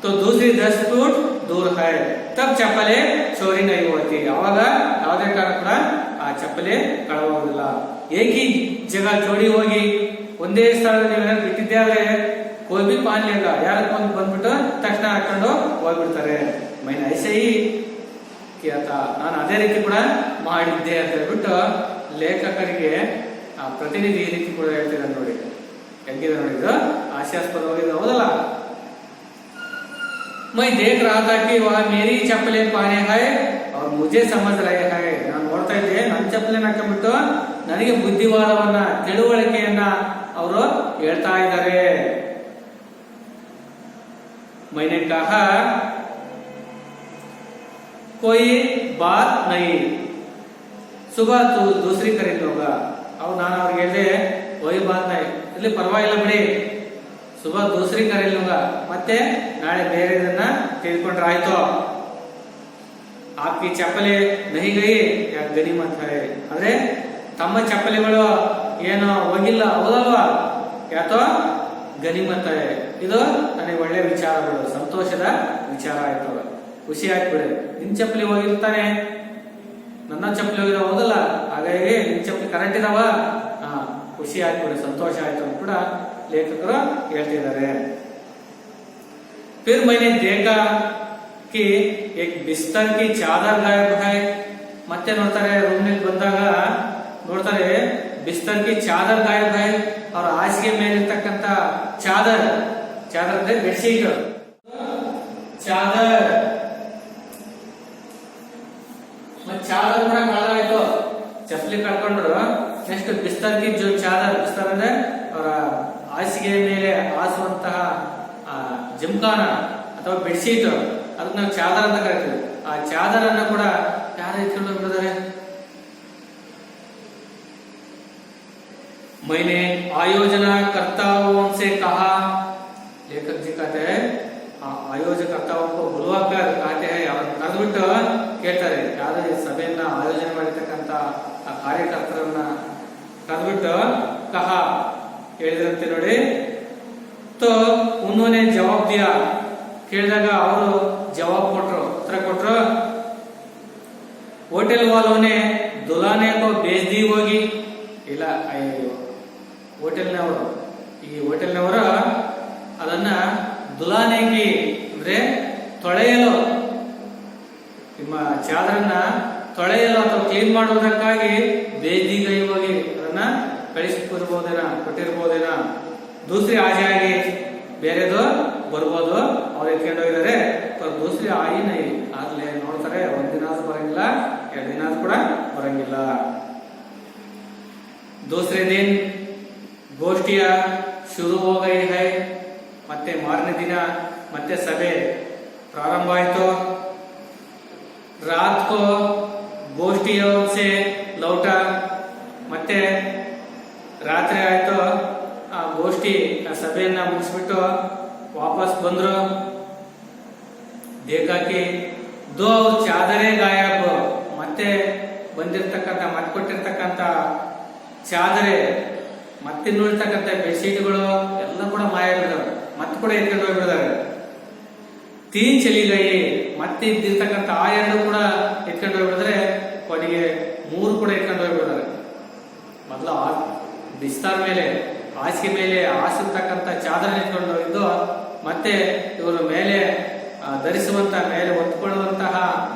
तो दूसरी 10 फुट दूर है, तब ಚಪ್ಪಲಿ ಚೋರಿ ನೈ ಹೋಗ್ತಿ, ಅವಾಗ ಯಾವುದೇ ಕಾರಣ ಕೂಡ ಆ ಚಪ್ಪಲಿ ಕಳವಾಗುದಿಲ್ಲ. ಏಕಿ ಜಗ ಜೋಡಿ ಹೋಗಿ ಒಂದೇ ಸ್ಥಳದಲ್ಲಿ ನೀವೇನಾದ್ರು ಬಿಟ್ಟಿದ್ದೆ ಆದ್ರೆ कोई भी पान लेगा, ಯಾರಕ್ಕೆ ಒಂದು ಬಂದ್ಬಿಟ್ಟು ತಕ್ಷಣ ಹಾಕೊಂಡು ಹೋಗ್ಬಿಡ್ತಾರೆ. ಮೈನ್ ಐಸೈ ಕೇತ, ನಾನು ಅದೇ ರೀತಿ ಕೂಡ ಮಾಡಿದ್ದೆ ಅಂತ ಹೇಳ್ಬಿಟ್ಟು ಲೇಖಕರಿಗೆ ಆ ಪ್ರತಿನಿಧಿ ಈ ರೀತಿ ಕೂಡ ಹೇಳ್ತಿದ್ದಾರೆ. ನೋಡಿ ಹೆಂಗಿದೆ ನೋಡಿ, ಇದು ಹಾಸ್ಯಾಸ್ಪದವಾಗಿದೆ, ಹೌದಲ್ಲ. मैं देख रहा था कि वह मेरी चप्पलें पहने है और मुझे समझ रहे हैं. ನಾನು ನೋಡ್ತಾ ಇದ್ದೆ, ನನ್ನ ಚಪ್ಪಲಿನ ಹಾಕೊಂಡ್ಬಿಟ್ಟು ನನಗೆ ಬುದ್ಧಿವಾದವನ್ನ, ತಿಳುವಳಿಕೆಯನ್ನ ಅವರು ಹೇಳ್ತಾ ಇದ್ದಾರೆ. मैंने कहा कोई बात नहीं, सुबह तू दूसरी खरीद लूंगा. अब ನಾನು ಅವ್ರಿಗೆ ಹೇಳಿದೆ, कोई बात नहीं, ಇಲ್ಲಿ ಪರವಾಗಿಲ್ಲ ಬಿಡಿ, ಸುಬಹ ದೂಸರಿ ಖರೀದ್ ಲೂಂಗಾ, ಮತ್ತೆ ನಾಳೆ ಬೇರೆದನ್ನ ತೆಗೆದುಕೊಂಡ್ರೆ ಆಯ್ತು. ಆಪ್ಕಿ ಚಪ್ಪಲಿ ನಹಿ ಗಯಿ ಯಾ ಗನಿಮತ್ ಹೈ, ಅಂದ್ರೆ ತಮ್ಮ ಚಪ್ಪಲಿಗಳು ಏನು ಹೋಗಿಲ್ಲ, ಹೌದಲ್ವಾ, ಯಾತೋ ಗನಿಮತ್ ಹೈ. ಇದು ನನಗೆ ಒಳ್ಳೆ ವಿಚಾರಗಳು, ಸಂತೋಷದ ವಿಚಾರ ಆಯ್ತು, ಖುಷಿ ಆಯ್ತು ಬಿಡಿ. ನಿನ್ ಚಪ್ಪಲಿ ಹೋಗಿರ್ತಾನೆ, ನನ್ನ ಚಪ್ಪಲಿ ಹೋಗಿರೋ, ಹೌದಲ್ಲ, ಹಾಗಾಗಿ ನಿನ್ ಚಪ್ಪಲಿ ಕರೆಕ್ಟ್ ಇದಾವ, ಖುಷಿ ಆಯ್ತು ಬಿಡಿ, ಸಂತೋಷ ಆಯ್ತು ಅಂತ ಕೂಡ ಲೇಖಕರು ಹೇಳ್ತಿದ್ದಾರೆ. फिर मैंने देखा कि एक बिस्तर की चादर गायब है. ಮತ್ತೆ ನೋಡ್ತಾರೆ, ರೂಮ್ ನಲ್ಲಿ ಬಂದಾಗ ನೋಡ್ತಾರೆ ಬಿಸ್ತರ್ ಕಿ ಚಾದರ್ ಗಾಯಬ್ ಹೈ, ಅವ್ರ ಹಾಸಿಗೆ ಮೇಲೆ ಇರ್ತಕ್ಕಂತ ಚಾದರ್, ಚಾದರ್ ಅಂದ್ರೆ ಬೆಡ್ಶೀಟ್, ಚಾದರ್ ಮತ್ತೆ ಚಾದರ್ ಕೂಡ ಕಳೆದಾಯ್ತು, ಚಪ್ಪಲಿ ಕಳ್ಕೊಂಡ್ರು. ನೆಕ್ಸ್ಟ್ ಬಿಸ್ತರ್ ಕಿ ಜೋ ಚಾದರ್, ಬಿಸ್ತರ್ ಅಂದ್ರೆ ಅವರ ಹಾಸಿಗೆ ಮೇಲೆ ಹಾಸುವಂತಹ ಜಿಮ್ಖಾನ ಅಥವಾ ಬೆಡ್ಶೀಟ್, ಅದಕ್ಕೆ ನಾವು ಚಾದರ್ ಅಂತ ಕರಿತೀವಿ. ಆ ಚಾದರನ್ನ ಕೂಡ ಯಾರು ಎತ್ಕೊಂಡು ಹೋಗ್ಬಿಟ್ಟಿದ್ದಾರೆ. मैंने आयोजनकर्ताओं से कहा, लेखक जी कहते हैं आयोजकर्ताओं को बुलवाकर कहते हैं, ಅವ್ರನ್ನ ಕರೆದ್ಬಿಟ್ಟು ಕೇಳ್ತಾರೆ, ಯಾರು ಈ ಸಭೆಯನ್ನ ಆಯೋಜನೆ ಮಾಡಿರ್ತಕ್ಕಂತ ಆ ಕಾರ್ಯಕರ್ತರನ್ನ ಕರೆದ್ಬಿಟ್ಟು ಕಹ ಹೇಳಿದ್ರಂತೆ ನೋಡಿ. तो उन्होंने जवाब दिया, ಕೇಳಿದಾಗ ಅವರು ಜವಾಬ್ ಕೊಟ್ರು, ಉತ್ತರ ಕೊಟ್ರು. ಹೋಟೆಲ್ वालों ने दुल्हने को भेज दी होगी. ಇಲ್ಲ, ಹೋಟೆಲ್ನವರು, ಈ ಹೋಟೆಲ್ನವರು ಅದನ್ನ ದುಲಾನೆಗೆ ಅಂದ್ರೆ ತೊಳೆಯಲು, ನಿಮ್ಮ ಚಾದರನ್ನ ತೊಳೆಯಲು ಅಥವಾ ಕ್ಲೀನ್ ಮಾಡುವುದಕ್ಕಾಗಿ ಬೇದಿಗೈ ಹೋಗಿ ಅದನ್ನ ಕಳಿಸಿಕೊಡ್ಬೋದೇನ, ಕೊಟ್ಟಿರ್ಬೋದೇನ. ದೂಸರಿ ಆಜಾಗಿ ಬೇರೆದು ಬರ್ಬೋದು, ಅವ್ರು ಎತ್ಕೊಂಡು ಹೋಗಿದ್ದಾರೆ. ದೂಸರಿ ಆಯಿ ನೈ ಆಗ್ಲೇ ನೋಡ್ತಾರೆ, ಒಂದಿನ ಬರಂಗಿಲ್ಲ, 2 ದಿನ ಕೂಡ ಬರಂಗಿಲ್ಲ. दूसरे दिन गोष्ठियां शुरू हो गई है. ಮತ್ತೆ ಮಾರನೇ ದಿನ ಮತ್ತೆ ಸಭೆ ಪ್ರಾರಂಭ ಆಯಿತು. रात को गोष्ठियों से लौटा, ಮತ್ತೆ ರಾತ್ರಿ ಆಯ್ತು, ಆ ಗೋಷ್ಠಿ ಆ ಸಭೆಯನ್ನ ಮುಗಿಸ್ಬಿಟ್ಟು ವಾಪಸ್ ಬಂದ್ರು. देखा कि 2 ಚಾದರೇ ಗಾಯಬ್, ಮತ್ತೆ ಬಂದಿರ್ತಕ್ಕಂಥ, ಮತ್ತೆ ಕೊಟ್ಟಿರ್ತಕ್ಕಂಥ ಚಾದರೆ, ಮತ್ತೆ ನೋಡ್ತಕ್ಕಂಥ ಬೆಡ್ಶೀಟ್ಗಳು ಎಲ್ಲ ಕೂಡ ಮಾಯ ಬಿಡಿದಾವೆ, ಮತ್ತೆ ಕೂಡ ಎತ್ಕೊಂಡು ಹೋಗ್ಬಿಡಿದಾವೆ. 3 ಚಲಿ ಗೈ, ಮತ್ತೆ ಇದ್ದಿರ್ತಕ್ಕಂಥ ಆ 2 ಕೂಡ ಎತ್ಕೊಂಡು ಹೋಗ್ಬಿಡಿದ್ರೆ ಕೊನೆಗೆ 3 ಕೂಡ ಎತ್ಕೊಂಡು ಹೋಗ್ಬಿಡಿದಾರೆ. ಮೊದಲು ಬಿಸ್ತಾರ್ ಮೇಲೆ, ಹಾಸಿಗೆ ಮೇಲೆ ಹಾಸಿರ್ತಕ್ಕಂಥ ಚಾದರ ಎತ್ಕೊಂಡು ಹೋಗಿದ್ದು, ಮತ್ತೆ ಇವರು ಮೇಲೆ ಧರಿಸುವಂತ, ಮೇಲೆ ಹೊತ್ಕೊಳ್ಳುವಂತಹ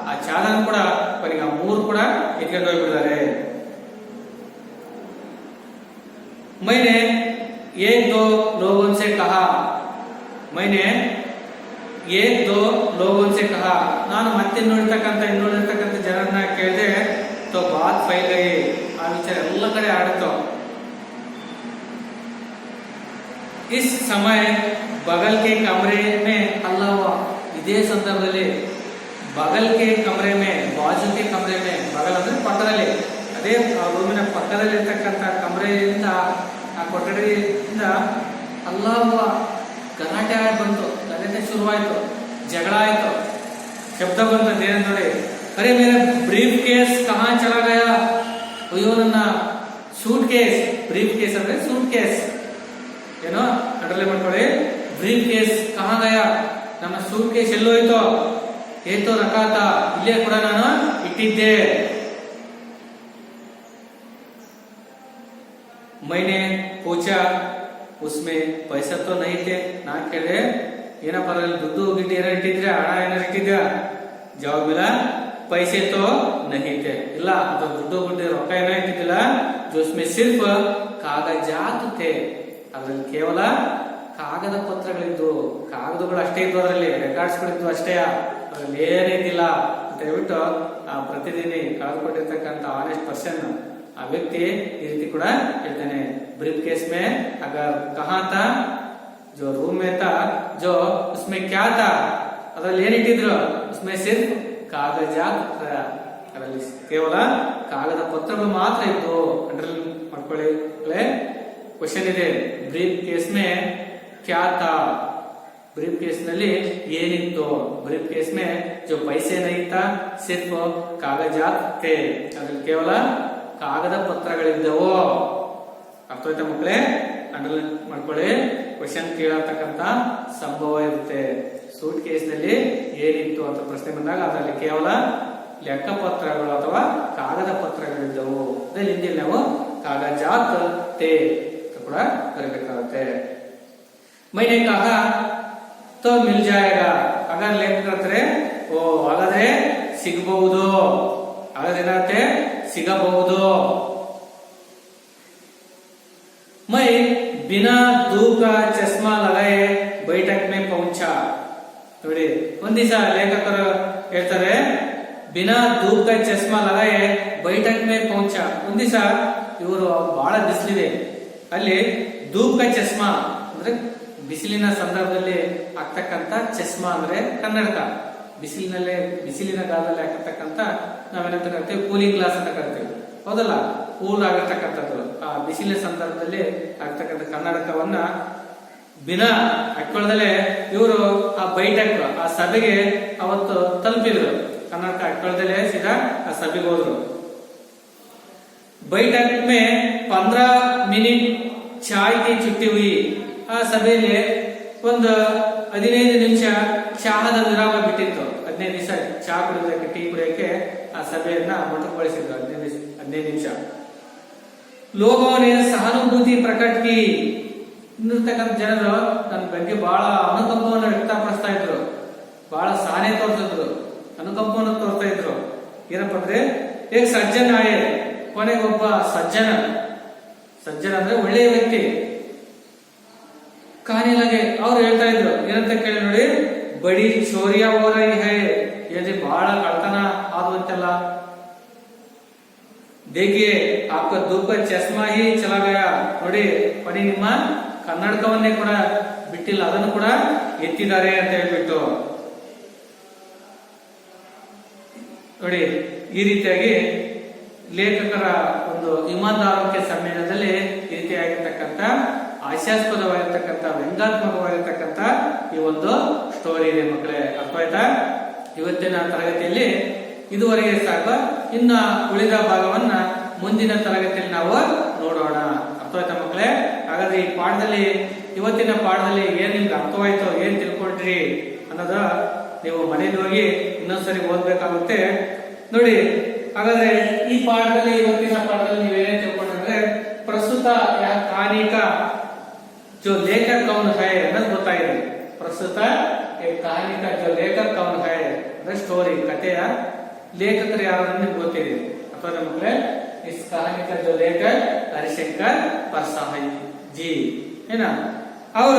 ಆ ಚಾದರ ಕೂಡ ಕೊನೆಗೆ 3 ಕೂಡ ಎತ್ಕೊಂಡು ಹೋಗ್ಬಿಡಿದ್ದಾರೆ. मैंने 1-2 लोगों से कहा, मैंने 1-2 लोगों से कहा, ನಾನು ಮತ್ತೆ ಇನ್ನುಳಿರ್ತಕ್ಕಂಥ ಜನರನ್ನ ಕೇಳಿದೆ. तो बात फैल गई, ಆ ವಿಚಾರ ಎಲ್ಲ ಕಡೆ ಆಡಿತು. इस समय बगल के कमरे में हल्ला हुआ. ಇದೇ ಸಂದರ್ಭದಲ್ಲಿ बगल के कमरे में, बाजू के कमरे में, बगल ಅಂದ್ರೆ ಪಕ್ಕದಲ್ಲಿ, ಅದೇ ರೂಮಿನ ಪಕ್ಕದಲ್ಲಿ ಇರ್ತಕ್ಕಂಥ ಕಮರೆಯಿಂದ, ಆ ಕೊಠಡಿಯಿಂದ ಅಲ್ಲಾಹುವ ಗಲಾಟೆ ಆಗಿ ಬಂತು, ಗಲಾಟೆ ಶುರುವಾಯ್ತು, ಜಗಳ ಆಯ್ತು, ಶಬ್ದ ಬಂತು. ಏನು ನೋಡಿ, ಅರೆ ಮೇರೆ ಬ್ರೀಫ್ ಕೇಸ್ ಕಹಾ ಚಲಾ ಗಯಾ, ಅಯ್ಯೋ ನನ್ನ ಸೂಟ್ ಕೇಸ್, ಬ್ರೀಫ್ ಕೇಸ್ ಅಂದ್ರೆ ಸೂಟ್ ಕೇಸ್, ಏನೋ ಅಂಡರ್ಲೈನ್ ಮಾಡ್ಕೊಳ್ಳಿ, ಬ್ರೀಫ್ ಕೇಸ್ ಕಹಾ ಗಯಾ, ನಮ್ಮ ಸೂಟ್ ಕೇಸ್ ಎಲ್ಲೋಯ್ತು, ಏತೋ ರಕಾತ, ಇಲ್ಲೇ ಕೂಡ ನಾನು ಇಟ್ಟಿದ್ದೆ. मैंने पूछा उसमें पैसा तो नहीं थे. ನಾನು ಕೇಳಿದೆ, ಏನಪ್ಪ ಅದರಲ್ಲಿ ದುಡ್ಡು ಗಿಡ್ಡು ಏನಾರು ಇಟ್ಟಿದ್ರೆ, ಹಣ ಏನಾರು ಇಟ್ಟಿದ್ಯಾ? ಜವಾಬಿಲ್ಲ, पैसे तो नहीं थे, ಇಲ್ಲ ಅದು ದುಡ್ಡು ಗಿಡ್ಡು ರೊಕ್ಕ ಏನೋ ಇಟ್ಟಿದ್ದಿಲ್ಲ. जो उसमें सिर्फ कागजात थे, ಅದರಲ್ಲಿ ಕೇವಲ ಕಾಗದ ಪತ್ರಗಳಿದ್ದು, ಕಾಗದಗಳು ಅಷ್ಟೇ ಇದ್ದು, ಅದರಲ್ಲಿ ರೆಕಾರ್ಡ್ಸ್ಗಳಿದ್ದು ಅಷ್ಟೇ, ಅದರಲ್ಲಿ ಏನಿದ್ದಿಲ್ಲ ಅಂತ ಹೇಳ್ಬಿಟ್ಟು ಆ ಪ್ರತಿದಿನ ಕಳೆದುಕೊಂಡಿರ್ತಕ್ಕಂಥ ಆನೆಸ್ಟ್ ಪರ್ಸನ್ ಆ ವ್ಯಕ್ತಿ ಈ ರೀತಿ ಕೂಡ ಹೇಳ್ತಾನೆ, ब्रीफ केस में अगर कहाँ था जो रूम में था जो उसमें क्या था, ಅದರಲ್ಲಿ ಏನಿಟ್ಟಿದ್ರು, उसमें सिर्फ कागजात ಅದರಲ್ಲಿ ಕೇವಲ ಕಾಗದ ಪತ್ರಗಳು ಮಾತ್ರ ಇತ್ತು. ಅಂಡರ್ಲೈನ್ ಮಾಡ್ಕೊಳ್ಳಿ. ಕ್ವಶನ್ ಇದೆ, ಬ್ರೀಫ್ ಕೇಸ್ ಮೇ ಕ್ಯಾ ತಾ, ಬ್ರೀಫ್ ಕೇಸ್ ನಲ್ಲಿ ಏನಿತ್ತು, ಬ್ರೀಫ್ ಕೇಸ್ ಮೇ ಜೋ ಪೈಸೆ ನಹೀ ತಾ ಸಿರ್ಫ್ ಕಾಗಜಾತ್ ಥೇ, ಅದರಲ್ಲಿ ಕೇವಲ ಕಾಗದ ಪತ್ರಗಳಿದ್ದವು. ಅರ್ಥ ಆಯ್ತಾ ಮಕ್ಕಳೇ? ಅಂಡರ್ಲೈನ್ ಮಾಡ್ಕೊಳ್ಳಿ. ಕ್ವಶನ್ ಕೇಳತಕ್ಕಂತ ಸಂಭವ ಇರುತ್ತೆ. ಸೂಟ್ ಕೇಸ್ ನಲ್ಲಿ ಏನಿತ್ತು ಅಂತ ಪ್ರಶ್ನೆ ಬಂದಾಗ ಅದರಲ್ಲಿ ಕೇವಲ ಲೆಕ್ಕಪತ್ರಗಳು ಅಥವಾ ಕಾಗದ ಪತ್ರಗಳಿದ್ದವು. ಅದರಲ್ಲಿ ಹಿಂದಿ ನಾವು ಕಾಗಜಾತ್ ಥೇ ಕೂಡ ಬರಬೇಕಾಗುತ್ತೆ. ಮೈನೆ ಕಹಾ ತೋ ಮಿಲ್ ಜಾಯೇಗಾ, ಅಗರ್ ಲೇಖಕರೇ ಓ ಹಾಗಾದ್ರೆ ಸಿಗಬಹುದು, ಹಾಗಾದ್ರೆ ಏನಾಗುತ್ತೆ, ಸಿಗಬಹುದು. मैं बिना धूप का चश्मा लगाए बैठक में पहुंचा. ನೋಡಿ, ಒಂದ್ ದಿವಸ ಲೇಖಕರು ಹೇಳ್ತಾರೆ, ಬಿನಾ ಧೂಪ್ ಕಾ ಚಶ್ಮಾ ಲಗಾಯೆ ಬೈಠಕ್ ಮೇ ಪಹುಂಚ. ಒಂದ್ ದಿವಸ ಇವರು ಬಹಳ ಬಿಸಿಲಿದೆ, ಅಲ್ಲಿ ಧೂಪ್ ಕಾ ಚಶ್ಮಾ ಅಂದ್ರೆ ಬಿಸಿಲಿನ ಸಂದರ್ಭದಲ್ಲಿ ಹಾಕ್ತಕ್ಕಂತ ಚಶ್ಮಾ ಅಂದ್ರೆ ಕನ್ನಡಕ. ಬಿಸಿಲಿನ ಕಾಲದಲ್ಲಿ ಹಾಕತಕ್ಕಂತ ನಾವೇನಂತ ಕರಿತೀವಿ, ಕೂಲಿಂಗ್ ಗ್ಲಾಸ್ ಅಂತ ಕರಿತೀವಿ, ಹೌದಲ್ಲ? ಕೂಲ್ ಆಗಿರ್ತಕ್ಕಂಥದ್ದು. ಆ ಬಿಸಿಲಿನ ಸಂದರ್ಭದಲ್ಲಿ ಆಗ್ತಕ್ಕಂಥ ಕನ್ನಡಕವನ್ನ ಬಿನಾ ಹಾಕೊಳ್ಳದಲ್ಲೇ ಇವರು ಆ ಬೈಠಕ್, ಆ ಸಭೆಗೆ ಅವತ್ತು ತಲುಪಿದ್ರು. ಕನ್ನಡಕ ಹಾಕೊಳ್ಳದಲ್ಲೇ ಸೀದಾ ಆ ಸಭೆಗೆ ಹೋದ್ರು. ಬೈಠಕ್ ಮೇ 15 ಮಿನಿಟ್ ಚಾಯ್ ಕಿ ಚುಟ್ಟಿ ಹುಯಿ. ಆ ಸಭೆಯಲ್ಲಿ ಒಂದು 15 ನಿಮಿಷ ಚಹಾದ ವಿರಾಮ ಬಿಟ್ಟಿತ್ತು. 15 ನಿಮಿಷ ಚಹಾ ಕುಡಿಯೋದಕ್ಕೆ, ಟೀ ಕುಡಿಯೋಕೆ ಆ ಸಭೆಯನ್ನ ಮೊಟಕುಗೊಳಿಸಿದ್ರು. 15 ನಿಮಿಷ. ಲೋಗೋ ನೆ ಸಹಾನುಭೂತಿ ಪ್ರಕಟ ಕಿ. ಇನ್ನಿರ್ತಕ್ಕಂಥ ಜನರು ನನ್ನ ಬಗ್ಗೆ ಬಹಳ ಅನುಕಂಪವನ್ನು ವ್ಯಕ್ತಪಡಿಸ್ತಾ ಇದ್ರು, ಬಹಳ ಸಹನೆ ತೋರಿಸಿದ್ರು, ಅನುಕಂಪವನ್ನು ತೋರ್ತಾ ಇದ್ರು. ಏನಪ್ಪ ಅಂದ್ರೆ, ಏಕ್ ಸಜ್ಜನ ಆಯೆ, ಕೊನೆಗೆ ಒಬ್ಬ ಸಜ್ಜನ ಅಂದ್ರೆ ಒಳ್ಳೆಯ ವ್ಯಕ್ತಿ, ಕಹಾನಿ ಲಗೆ ಅವ್ರು ಹೇಳ್ತಾ ಇದ್ರು. ಏನಂತ ಕೇಳಿ ನೋಡಿ, ಬಡಿ ಚೋರಿಯಾ ಹೋ ರಹಿ ಹೈ, ಏನ್ರಿ ಬಹಳ ಕಳ್ತನ ಆದುವಂತೆಲ್ಲ. देखिए आपका धूप का चश्मा ही चला गया. ನೋಡಿ, ಕೊನೆ ನಿಮ್ಮ ಕನ್ನಡಕವನ್ನೇ ಕೂಡ ಬಿಟ್ಟಿಲ್ಲ, ಅದನ್ನು ಕೂಡ ಎತ್ತಿದ್ದಾರೆ ಅಂತ ಹೇಳ್ಬಿಟ್ಟು. ನೋಡಿ, ಈ ರೀತಿಯಾಗಿ ಲೇಖಕರ ಒಂದು ಇಮಾನ್ದಾರಿಕೆ ಸಮ್ಮೇಳನದಲ್ಲಿ ಈ ರೀತಿಯಾಗಿರ್ತಕ್ಕಂಥ ಹಾಸ್ಯಾಸ್ಪದವಾಗಿರ್ತಕ್ಕಂಥ, ವ್ಯಂಗ್ಯಾತ್ಮಕವಾಗಿರ್ತಕ್ಕಂಥ ಈ ಒಂದು ಸ್ಟೋರಿ ಇದೆ ಮಕ್ಕಳೇ. ಅರ್ಥ ಆಯ್ತಾ? ಇವತ್ತಿನ ತರಗತಿಯಲ್ಲಿ ಇದುವರೆಗೆ ಸಾಕು. ಇನ್ನ ಉಳಿದ ಭಾಗವನ್ನ ಮುಂದಿನ ತರಗತಿಯಲ್ಲಿ ನಾವು ನೋಡೋಣ. ಅರ್ಥ ಆಯ್ತಾ ಮಕ್ಕಳೇ? ಹಾಗಾದ್ರೆ ಈ ಪಾಠದಲ್ಲಿ, ಇವತ್ತಿನ ಪಾಠದಲ್ಲಿ ಏನ್ ನಿಮ್ಗೆ ಅರ್ಥವಾಯ್ತು, ಏನ್ ತಿಳ್ಕೊಂಡ್ರಿ ಅನ್ನೋದ ನೀವು ಮನೆಯಲ್ಲಿ ಹೋಗಿ ಇನ್ನೊಂದ್ಸರಿ ಓದ್ಬೇಕಾಗುತ್ತೆ. ನೋಡಿ, ಹಾಗಾದ್ರೆ ಈ ಪಾಠದಲ್ಲಿ, ಇವತ್ತಿನ ಪಾಠದಲ್ಲಿ ನೀವೇನೇ ತಿಳ್ಕೊಂಡ್ರೆ, ಪ್ರಸ್ತುತ ಕಹಾನಿಕ ಜೋ ಲೇಖಕ ಕೌನ್ ಹೈ ಅನ್ನೋದು ಗೊತ್ತಾಗಿದೆ. ಪ್ರಸ್ತುತ ಕಹಾನಿಕ ಜೋ ಲೇಖಕ ಕೌನ್ ಹೈ ಅಂದ್ರೆ ಸ್ಟೋರಿ, ಕಥೆಯ ಲೇಖಕರು ಯಾರು ನಿಮ್ಗೆ ಗೊತ್ತಿದೆ. ಅಥವಾ ಮಕ್ಕಳೇ, इस कहानी का जो लेखक हरिशंकर परसाई जी है ना, और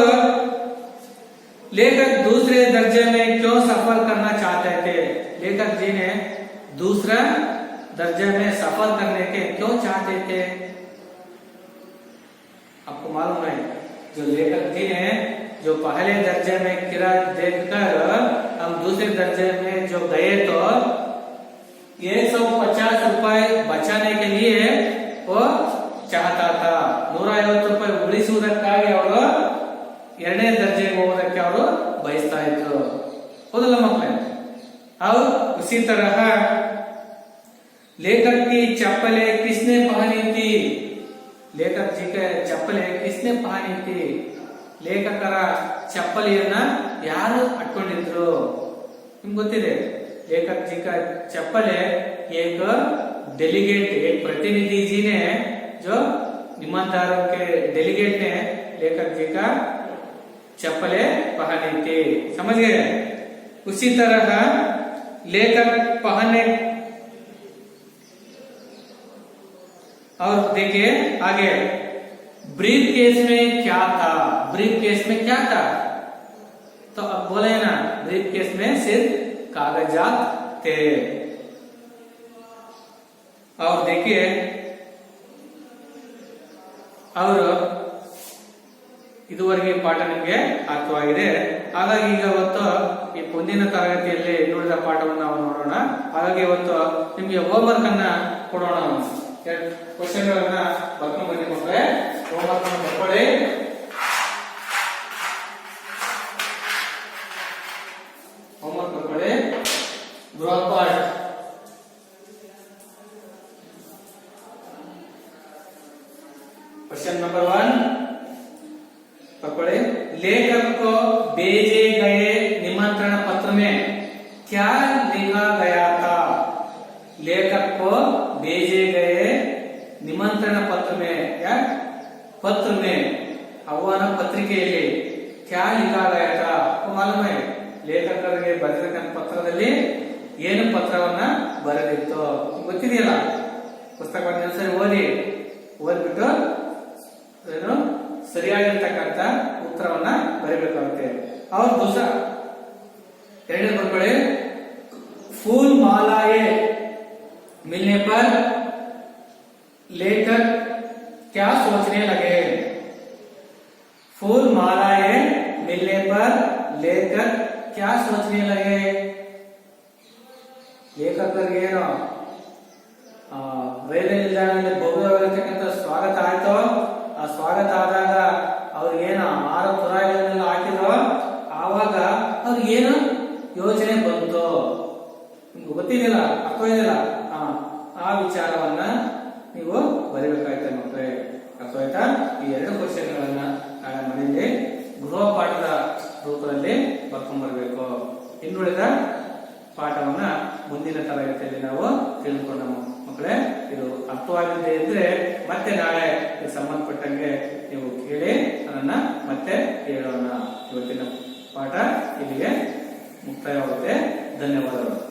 लेखक दूसरे दर्जे में क्यों सफर करना चाहते थे. लेखक जी ने दूसरा दर्जे में सफर करने के क्यों चाहते थे? आपको मालूम है, जो लेखक जी ने जो पहले दर्जे में किराया देखकर हम दूसरे दर्जे में जो गए तो 150 रुपए बचाने के लिए वो चाहता था. 150 ರೂಪಾಯಿ ಉಳಿಸುವುದಕ್ಕಾಗಿ ಅವರು 2ನೇ ದರ್ಜೆಗೆ ಹೋಗೋದಕ್ಕೆ ಅವರು ಬಯಸ್ತಾ ಇದ್ರು. ಹೌದಲ್ಲ ಮಕ್ಕಳೇ? और उसी तरह लेखक की चप्पलें किसने पहनी थी? लेखक जी के चप्पलें किसने पहनी थी? ಲೇಖಕರ ಚಪ್ಪಲಿಯನ್ನ ಯಾರು ಹಾಕೊಂಡಿದ್ರು ನಿಮ್ಗೆ ಗೊತ್ತಿದೆ. लेखक जी का चप्पल है, एक डेलीगेट, एक प्रतिनिधि जी ने, जो ईमानदारों के डेलीगेट ने लेखक जी का चप्पलें पहनी थी. समझ गए? उसी तरह लेखक पहने, और देखिए आगे, ब्रीफ केस में क्या था, ब्रीफ केस में क्या था, तो अब बोले ना ब्रीफ केस में सिर्फ कागजात थे। और देखिए ಅವರು ಇದುವರೆಗೆ ಪಾಠ ನಿಮಗೆ ಅರ್ಥವಾಗಿದೆ. ಹಾಗಾಗಿ ಈಗ ಇವತ್ತು ಈ ಮುಂದಿನ ತರಗತಿಯಲ್ಲಿ ನೋಡಿದ ಪಾಠವನ್ನು ನಾವು ನೋಡೋಣ. ಹಾಗಾಗಿ ಇವತ್ತು ನಿಮಗೆ ಹೋಮ್ವರ್ಕ್ ಅನ್ನ ಕೊಡೋಣ. ಕ್ವಶನ್ ಗಳನ್ನ ಬರ್ಕೊಂಡು ಬನ್ನಿ ಮಕ್ಕಳೇ. ಹೋಮ್ವರ್ಕ್ ಅನ್ನು ಬರ್ಕೊಳ್ಳಿ. ಹೋಮ್ವರ್ಕ್ ಬರ್ಕೊಳ್ಳಿ. ಗೃಹಪಾಠ क्वेश्चन नंबर 1 पकड़े। लेखक को भेजे गए निमंत्रण पत्र में क्या लिखा गया था? लेखक को भेजे गए निमंत्रण पत्र में क्या पत्र में आह्वान पत्रिಕೆಯಲ್ಲಿ क्या लिखा गया था? आपको मालूम है ಲೇಖಕರಿಗೆ ಬರೆದಿದ್ದ ಪತ್ರದಲ್ಲಿ ಏನು ಪತ್ರವನ್ನ ಬರೆದಿತ್ತು ಗೊತ್ತಿದೆಯಲ್ಲ. ಪುಸ್ತಕವನ್ನು ಸರಿ ಓದಿಬಿಟ್ಟು ಏನು ಸರಿಯಾಗಿರ್ತಕ್ಕಂಥ ಉತ್ತರವನ್ನ ಬರೀಬೇಕಾಗುತ್ತೆ. और दूसरा ಎರಡನೇ ಬರ್ಕೊಳ್ಳಿ. फूल मालाएं मिलने पर लेखक क्या सोचने लगे? फूल मालाएं मिलने पर लेखक क्या सोचने लगे? ಲೇಖಕರಿಗೆ ಏನು ರೈಲ್ವೆ ನಿಲ್ದಾಣದಲ್ಲಿ ಭವ್ಯವಾಗಿರ್ತಕ್ಕಂಥ ಸ್ವಾಗತ ಆಯ್ತು. ಆ ಸ್ವಾಗತ ಆದಾಗ ಅವ್ರಿಗೇನು ಆಹಾರ ಪುರಾಯಿಗಳನ್ನೆಲ್ಲ ಹಾಕಿದ್ರು. ಆವಾಗ ಅವ್ರಿಗೇನು ಯೋಚನೆ ಬಂತು ನಿಮ್ಗೆ ಗೊತ್ತಿದೆಯಲ್ಲ, ಅರ್ಥವಾಯ್ತಲ್ಲ. ಆ ವಿಚಾರವನ್ನ ನೀವು ಬರೀಬೇಕಾಯ್ತ ಮಕ್ಕಳೇ. ಅರ್ಥವಾಯ್ತಾ? ಈ ಎರಡು ಕ್ವಶನ್ಗಳನ್ನ ನಾಳೆ ಮನೆಯಲ್ಲಿ ಗೃಹ ಪಾಠದ ರೂಪದಲ್ಲಿ ಬರ್ಕೊಂಡ್ ಬರ್ಬೇಕು. ಇನ್ನುಳಿದ ಪಾಠವನ್ನ ಮುಂದಿನ ತರಗತಿಯಲ್ಲಿ ನಾವು ತಿಳಿದುಕೊಂಡ ಮಕ್ಕಳೇ. ಇದು ಅರ್ಥವಾಗಿದೆ ಅಂದ್ರೆ ಮತ್ತೆ ನಾಳೆ ಸಂಬಂಧಪಟ್ಟಂಗೆ ನೀವು ಕೇಳಿ ಅದನ್ನ ಮತ್ತೆ ಹೇಳೋಣ. ಇವತ್ತಿನ ಪಾಠ ಇಲ್ಲಿಗೆ ಮುಕ್ತಾಯವಾಗುತ್ತೆ. ಧನ್ಯವಾದಗಳು.